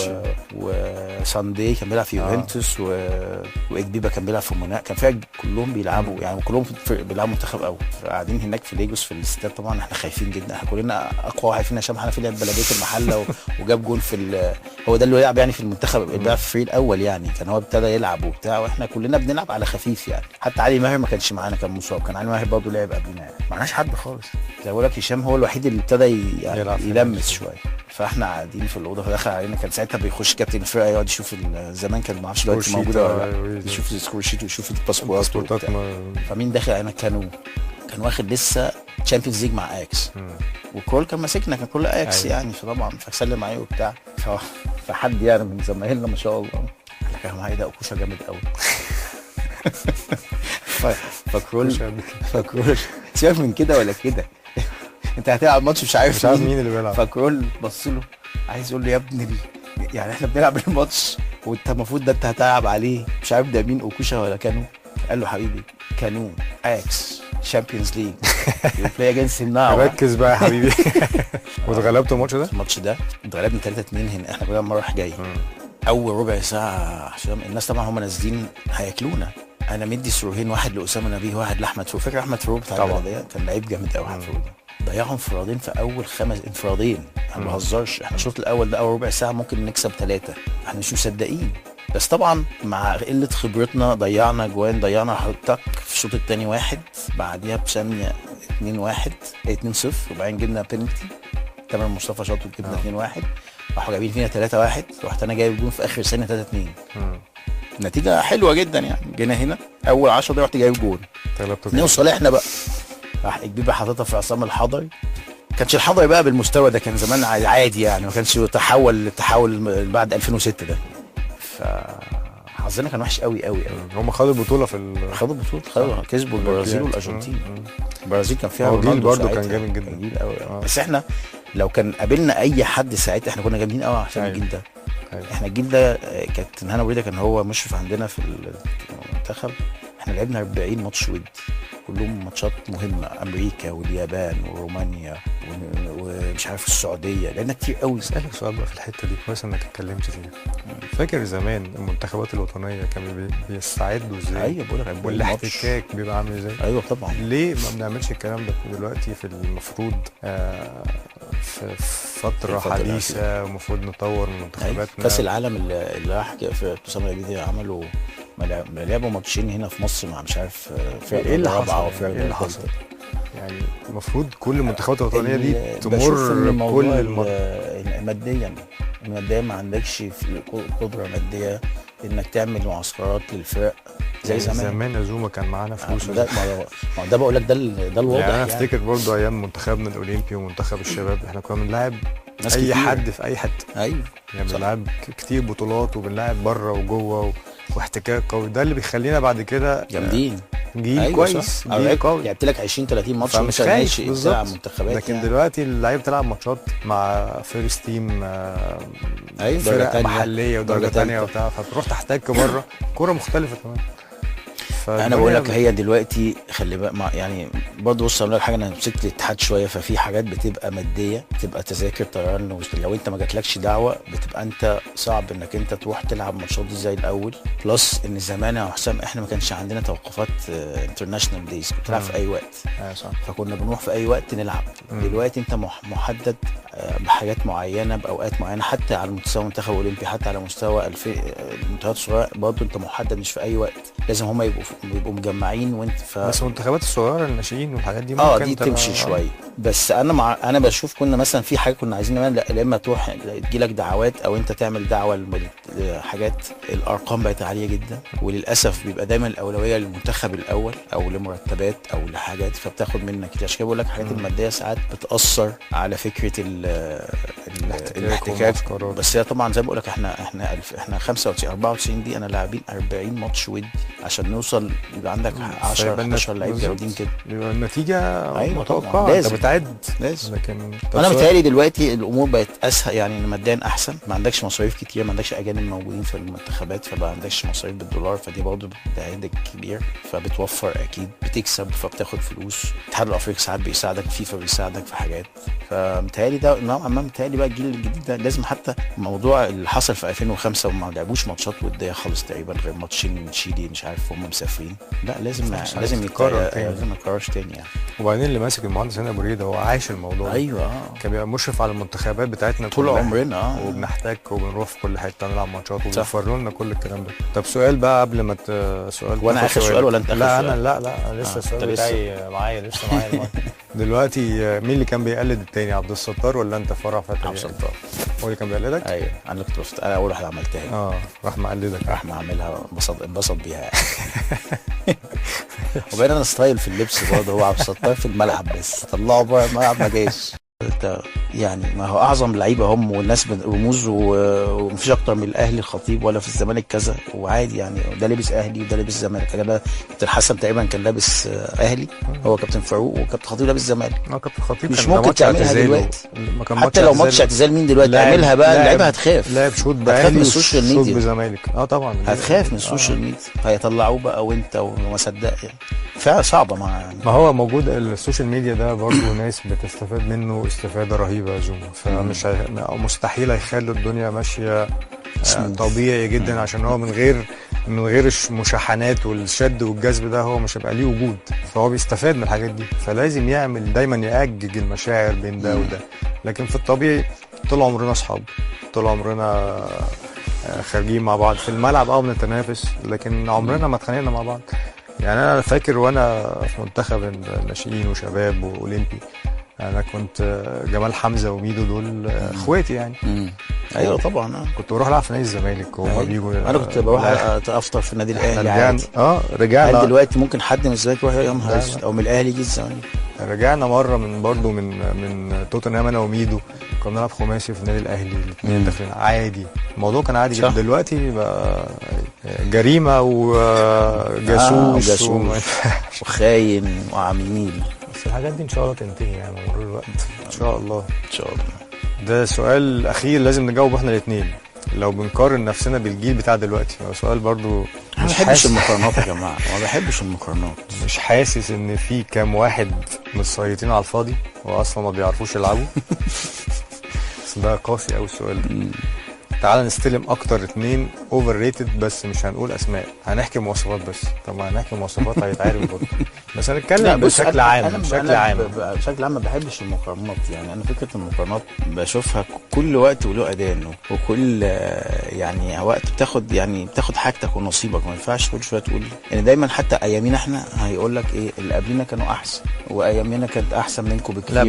وساندي كان بيلعب في يوفنتوس واجبيبا كان بيلعب في موناك. كان فيها كلهم بيلعبوا يعني كلهم بيلعبوا منتخب قوي. قاعدين هناك في ليجوس في الاستاد، طبعا احنا خايفين جدا. احنا كلنا اقوى واحد فينا هشام حنفي لعب بلديه المحله وجاب جول في هو ده اللي يلعب يعني في المنتخب، بيلعب في الفريق الاول يعني. كان هو ابتدى يلعب وبتاع، واحنا كلنا بنلعب على خفيف يعني. حتى علي ماهر ما كانش معانا، كان مصاب. كان علي ماهر برضه لعب قبلنا يعني. معناش حد خالص. زي بقول لك هشام هو الوحيد اللي ابتدى يعني يلمس شويه. فاحنا قاعدين في الاوضه، فدخل علينا. كان ساعتها بيخش كابتن الفرقه يقعد يشوف زمان كان ما اعرفش دلوقتي موجوده ولا لا، يشوف السكور شيت ويشوف الباسبورتات. فمين داخل علينا؟ كان واخد لسه تشامبيونز ليج مع اياكس، وكرول كان ماسكنا، كان كل اياكس يعني. فطبعا فسلم عليه وبتاع. فحد يعني من زمايلنا ما شاء الله قال لك يا جماعه ده اوكوشا جامد قوي. فكرول سيبك من كده ولا كده، انت هتلعب ماتش مش عارف مين اللي بيلعب. فكرول بص له عايز يقول له يا ابني يعني احنا بنلعب الماتش وانت المفروض ده انت هتلعب عليه مش عارف ده مين، اوكوشا ولا كانو؟ قال له حبيبي كانو اكس شامبيونز ليج يو بلاي اجينست ناو. ركز بقى يا حبيبي. واتغلبتوا الماتش ده؟ اتغلبنا 3-2 هنا. احنا كنا رايح جاي اول ربع ساعه عشان الناس طبعا هم نازلين هياكلونا. انا مدي سروهين، واحد لاسامه نبيه واحد لاحمد فاروق. فاكر احمد فاروق بتاع البلديه؟ كان لعيب جامد قوي احمد فاروق ده. ضيعهم انفرادين في اول 5 انفرادين. انا ما بهزرش. احنا الشوط الاول ده اول ربع ساعه ممكن نكسب 3، احنا مش مصدقين. بس طبعا مع قله خبرتنا ضيعنا جوان. ضيعنا حطك في الشوط الثاني 1، بعديها بثانيه 2-0 وبعدين جبنا بينالتي. تامر مصطفى شاط وجبنا 2-1. راحوا جايبين فينا 3-1. رحت انا جايب جون في اخر ثانيه 3-2. نتيجه حلوه جدا يعني. جينا هنا اول 10 دقايق رحت جايب جون. نوصل احنا بقى راح اجبيبه حاططها في عصام الحضري. كانش الحضري بقى بالمستوى ده، كان زمان عادي يعني. ما كانش تحول بعد 2006 ده. فحظنا كان وحش قوي قوي قوي. هم خدوا البطوله خدوا كسبوا البرازيل والارجنتين. البرازيل كان فيها رونالدو برضه كان جامد جدا. جميل قوي. بس احنا لو كان قابلنا اي حد ساعتها احنا كنا جامدين قوي عشان الجيل ده. احنا الجيل ده كانت هنا وريده كان هو مشرف عندنا في المنتخب. احنا لعبنا 40 ماتش ودي، كلهم ماتشات مهمه. امريكا واليابان ورومانيا ومش عارف السعوديه، لعبنا كتير قوي. اسالك سؤال بقى في الحته دي، كويس انك اتكلمت فيها. فاكر زمان المنتخبات الوطنيه كانوا بيستعدوا ازاي؟ ايوه بقول لك. والاحتكاك بيبقى عامل ازاي؟ ايوه طبعا. ليه ما بنعملش الكلام ده دلوقتي؟ في المفروض في فتره حديثه المفروض نطور من منتخباتنا. كاس العالم اللي راح في اسامه العبيدي عملوا لعبوا ماتشين هنا في مصر مع مش عارف ايه اللي حصل؟ يعني المفروض كل المنتخبات الوطنيه دي تمر كل ماديا ما عندكش قدره ماديه انك تعمل معسكرات للفرق زي زمان زوما كان معانا فلوس. ده بقول لك ده الوضع يعني انا افتكر برضو ايام منتخبنا الاولمبي ومنتخب الشباب احنا كنا بنلاعب اي حد في اي حته. ايوه يعني بنلعب كتير بطولات وبنلعب بره وجوه واحتكاك قوي، ده اللي بيخلينا بعد كده جامدين. جيل أيوة كويس، جيل قوي. لعبت لك 20-30 ماتش مش خايف تلعب منتخبات. لكن يعني دلوقتي اللعيبه بتلعب ماتشات مع فيرست تيم فرق محليه ودرجه ثانيه وبتاع، فبتروح تحتك بره كوره مختلفه كمان. انا بقول لك هي دلوقتي خلي بقى يعني برضه بص اقول لك حاجه، انا مسكت الاتحاد شويه، ففي حاجات بتبقى ماديه، بتبقى تذاكر طيران، لو انت ما جاتلكش دعوه بتبقى انت صعب انك انت تروح تلعب ماتشات دي زي الاول. بلس ان زمان يا حسام احنا ما كانش عندنا توقفات انترناشونال دايز، كنت تلعب في اي وقت. صح. فكنا بنروح في اي وقت نلعب. دلوقتي انت محدد بحاجات معينه باوقات معينه، حتى على مستوى المنتخب الاولمبي، حتى على مستوى المنتخبات الصغيره برضه انت محدد مش في اي وقت، لازم هم يبقوا مجمعين وانت بس المنتخبات الصغيره الناشئين والحاجات دي ممكن دي تمشي شويه. بس انا بشوف كنا مثلا في حاجه كنا عايزين نعمل، لا اما تروح تجيلك دعوات او انت تعمل دعوه لحاجات. الارقام بقت عاليه جدا، وللاسف بيبقى دايما الاولويه للمنتخب الاول او لمرتبات او لحاجات، فبتاخد منك كتير. عشان كده بقول لك الحاجات الماديه ساعات بتاثر على فكره الاحتكاك. بس هي طبعا زي ما بقول لك احنا 95 دي انا لاعبين 40 ماتش ودي عشان نوصل يبقى عندك 10 لعيب جامدين كده، يبقى النتيجه متوقعه. لازم بتعد. لازم. لكن انا متهيألي دلوقتي الامور بقت اسهل، يعني ماديا احسن، ما عندكش مصاريف كتير، ما عندكش اجانب موجودين في المنتخبات، فما عندكش مصاريف بالدولار، فدي برضه عندك كبير، فبتوفر اكيد، بتكسب فبتاخد فلوس. الاتحاد الافريقي ساعات بيساعدك، فيفا بيساعدك في حاجات. فمتهيألي ده نوعا ما متهيألي بقى الجيل الجديد ده لازم، حتى الموضوع اللي حصل في 2005 وما لعبوش ماتشات وديه خالص تقريبا غير ماتشين تشيلي مش عارف هم مسافرين، لا لازم يتكرر، لازم ما يتكررش تاني يعني. وبعدين اللي ماسك المهندس هنا ابو ريده هو عايش الموضوع. ايوه كان بيبقى مشرف على المنتخبات بتاعتنا طول عمرنا وبنحتاج وبنروح في كل حته نلعب ماتشات وبيفرجوا لنا كل الكلام ده. طب سؤال بقى قبل ما سؤال، وانا اخر سؤال ولا انت اخر سؤال؟ سؤال؟ لا انا لسه السؤال بتاعي معايا لسه دلوقتي مين اللي كان بيقلد التاني، عبد الستار ولا انت فرع فتحي؟ عبد الستار هو اللي كان بيقلدك؟ ايوه انا كنت انا اول واحد عملتها. راح مقلدك، راح معملها، انبسط بيها يعني. وبقينا انا ستايل في اللبس برضه، هو عبد الستار في الملعب بس طلعه بره الملعب ما جاش. يعني ما هو اعظم لعيبه هم والناس رموز، ومفيش اكتر من الاهلي الخطيب ولا في الزمالك كذا، وعادي يعني ده لابس اهلي وده لابس زمالك. انا كابتن حسن تقريبا كان لابس اهلي، هو كابتن فاروق، وكابتن خطيب لابس زمالك. كابتن خطيب مش ممكن تعملها دلوقتي، حتى لو ماتش اعتزال مين دلوقتي تعملها بقى، اللعيبه هتخاف. لاعب شوط باهلي من السوشيال ميديا، شوط بزمالك طبعا هتخاف من السوشيال ميديا، هيطلعوه بقى وانت وما صدق يعني. فعلا صعبه يعني. ما هو موجود السوشيال ميديا ده برضه ناس بتستفاد منه استفاده رهيبه يا زوما، فمش مستحيل هيخلوا الدنيا ماشيه طبيعي جدا، عشان هو من غير المشاحنات والشد والجذب ده هو مش هيبقى ليه وجود، فهو بيستفاد من الحاجات دي، فلازم يعمل دايما يأجج المشاعر بين ده وده. لكن في الطبيعي طول عمرنا اصحاب، طول عمرنا خارجين مع بعض في الملعب بنتنافس، لكن عمرنا ما اتخانقنا مع بعض. يعني انا فاكر وانا في منتخب الناشئين وشباب واولمبي، انا كنت جمال حمزه وميدو دول اخواتي يعني. ايوه طبعا. كنت بروح العب في نادي الزمالك وهم بيجوا. انا كنت بروح افطر في النادي الاهلي عادي. رجعنا. هل دلوقتي ممكن حد من الزمالك يروح يا نهار اسود، او من الاهلي يجي الزمالك؟ رجعنا مره من توتنهام انا وميدو، كنا بنلعب خماسي في النادي الاهلي الاثنين داخلين عادي، الموضوع كان عادي جدا. دلوقتي بقى جريمه وجاسوس وخاين وعميل، بس الحاجات دي ان شاء الله تنتهي يعني مرور الوقت ان شاء الله. ان شاء الله. ده سؤال اخير لازم نجاوب احنا الاثنين، لو بنقارن نفسنا بالجيل بتاع دلوقتي. هو سؤال برضو ما بحبش المقارنات يا جماعه، ما بحبش المقارنات. مش حاسس ان في كام واحد متسيطين على الفاضي واصلا ما بيعرفوش يلعبوا؟ بس ده قاسي قوي السؤال ده. تعال نستلم اكتر 2 اوفر ريتد، بس مش هنقول اسماء، هنحكي مواصفات بس. طب ما هنحكي مواصفات هيتعرف برضه، بس هنتكلم بشكل عام. بشكل عام ما بحبش المقارنات. يعني انا فكره المقارنات بشوفها كل وقت وله اذان، وكل يعني وقت بتاخد حاجتك ونصيبك. ما ينفعش كل شويه تقول يعني دايما، حتى ايامينا احنا هيقول لك ايه اللي قبلنا كانوا احسن، وايامينا كانت احسن منكم بكتير. لا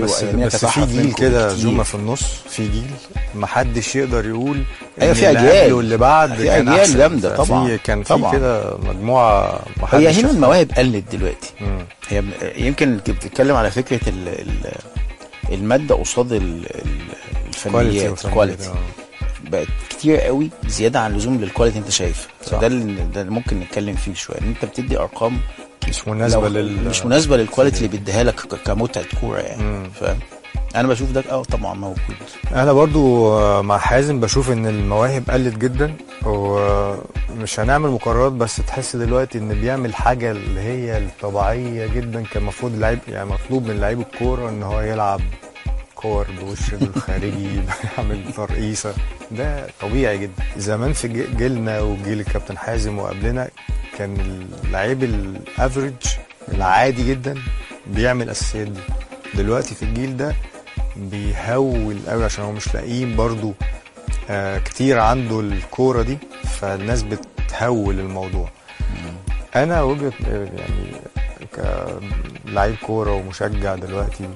بس في جيل كده زوما في النص، في جيل ما حدش يقدر يقول ايوه في اللي اجيال قبل واللي بعد في كان اجيال أحسن. جامده طبعا. كان في طبعا. كده مجموعه هي هنا شافها. المواهب قلت دلوقتي. مم. هي يمكن بتتكلم على فكره الماده قصاد الفنيات الكواليتي بقت كتير قوي زياده عن اللزوم للكواليتي انت شايف. ده اللي ممكن نتكلم فيه شويه، ان انت بتدي ارقام مش مناسبه مش مناسبه للكواليتي اللي بيديها لك كمتعه كوره يعني. فاهم؟ انا بشوف ده طبعا موجود. انا برضو مع حازم بشوف ان المواهب قلت جدا، ومش هنعمل مقارنات، بس تحس دلوقتي ان بيعمل حاجه اللي هي الطبيعيه جدا. كان المفروض اللعيب يعني مطلوب من لعيب الكوره ان هو يلعب كور بوش الخارجي يعمل ترقيصه، ده طبيعي جدا. زمان في جيلنا وجيل الكابتن حازم وقبلنا كان اللعيب الافريج العادي جدا بيعمل الاساسيات دي. دلوقتي في الجيل ده بيهول قوي عشان هو مش لاقيين برضو كتير عنده الكوره دي، فالناس بتهول الموضوع. انا وجهه يعني كلاعب كوره ومشجع دلوقتي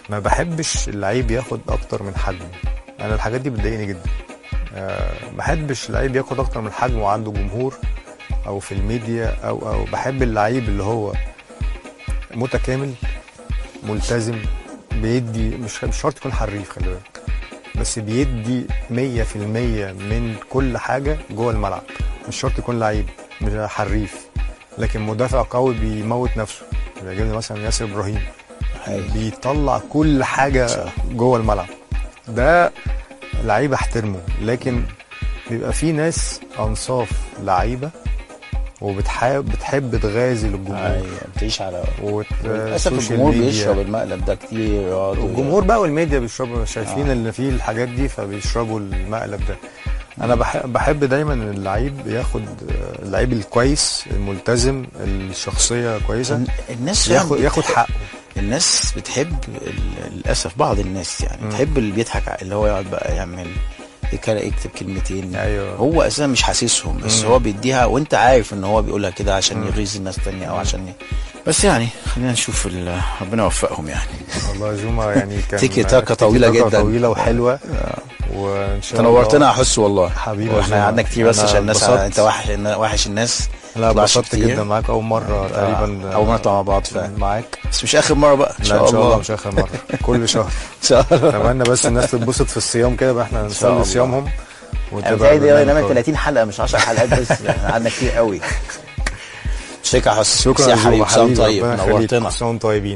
ما بحبش اللعيب ياخد اكتر من حجمه. انا الحاجات دي بتضايقني جدا. ما بحبش اللعيب ياخد اكتر من حجمه وعنده جمهور او في الميديا او بحب اللعيب اللي هو متكامل ملتزم بيدي، مش شرط يكون حريف خلي بالك، بس بيدي 100% من كل حاجه جوه الملعب. مش شرط يكون لعيب مش حريف، لكن مدافع قوي بيموت نفسه. بيعجبني مثلا ياسر ابراهيم بيطلع كل حاجه جوه الملعب، ده لعيب احترمه. لكن بيبقى في ناس انصاف لعيبه وبتحب تغازل الجمهور. بتعيش على للاسف الجمهور بيشرب المقلب ده كتير. الجمهور بقى والميديا بيشربوا، شايفين ان في الحاجات دي فبيشربوا المقلب ده. انا بحب دايما ان اللعيب ياخد، اللعيب الكويس الملتزم الشخصيه كويسه الناس ياخد حقه. الناس بتحب للاسف بعض الناس يعني بتحب اللي بيضحك، اللي هو يقعد بقى يعمل يكتب كلمتين. أيوة. هو اساسا مش حاسسهم، بس هو بيديها وانت عارف ان هو بيقولها كده عشان يغيظ الناس تانية او عشان بس يعني خلينا نشوف ربنا يوفقهم يعني. والله جوما يعني كان تيكي تاكا طويله جدا، طويله وحلوه. وان شاء الله تنورتنا احس والله حبيبي. واحنا قعدنا كتير بس عشان الناس انت وحش الناس. لا انبسطت جدا معاك، اول مره تقريبا اول مره مع بعض معاك، بس مش اخر مره بقى ان شاء الله. مش اخر مره كل شهر ان شاء الله. اتمنى بس الناس تتبسط في الصيام كده بقى، احنا نصلي صيامهم وتبقى نعمل 30 حلقه مش 10 حلقات بس. قعدنا كتير قوي. شكرا يا حسن. شكرا يا حبيبي، طيب نورتنا. طيبين.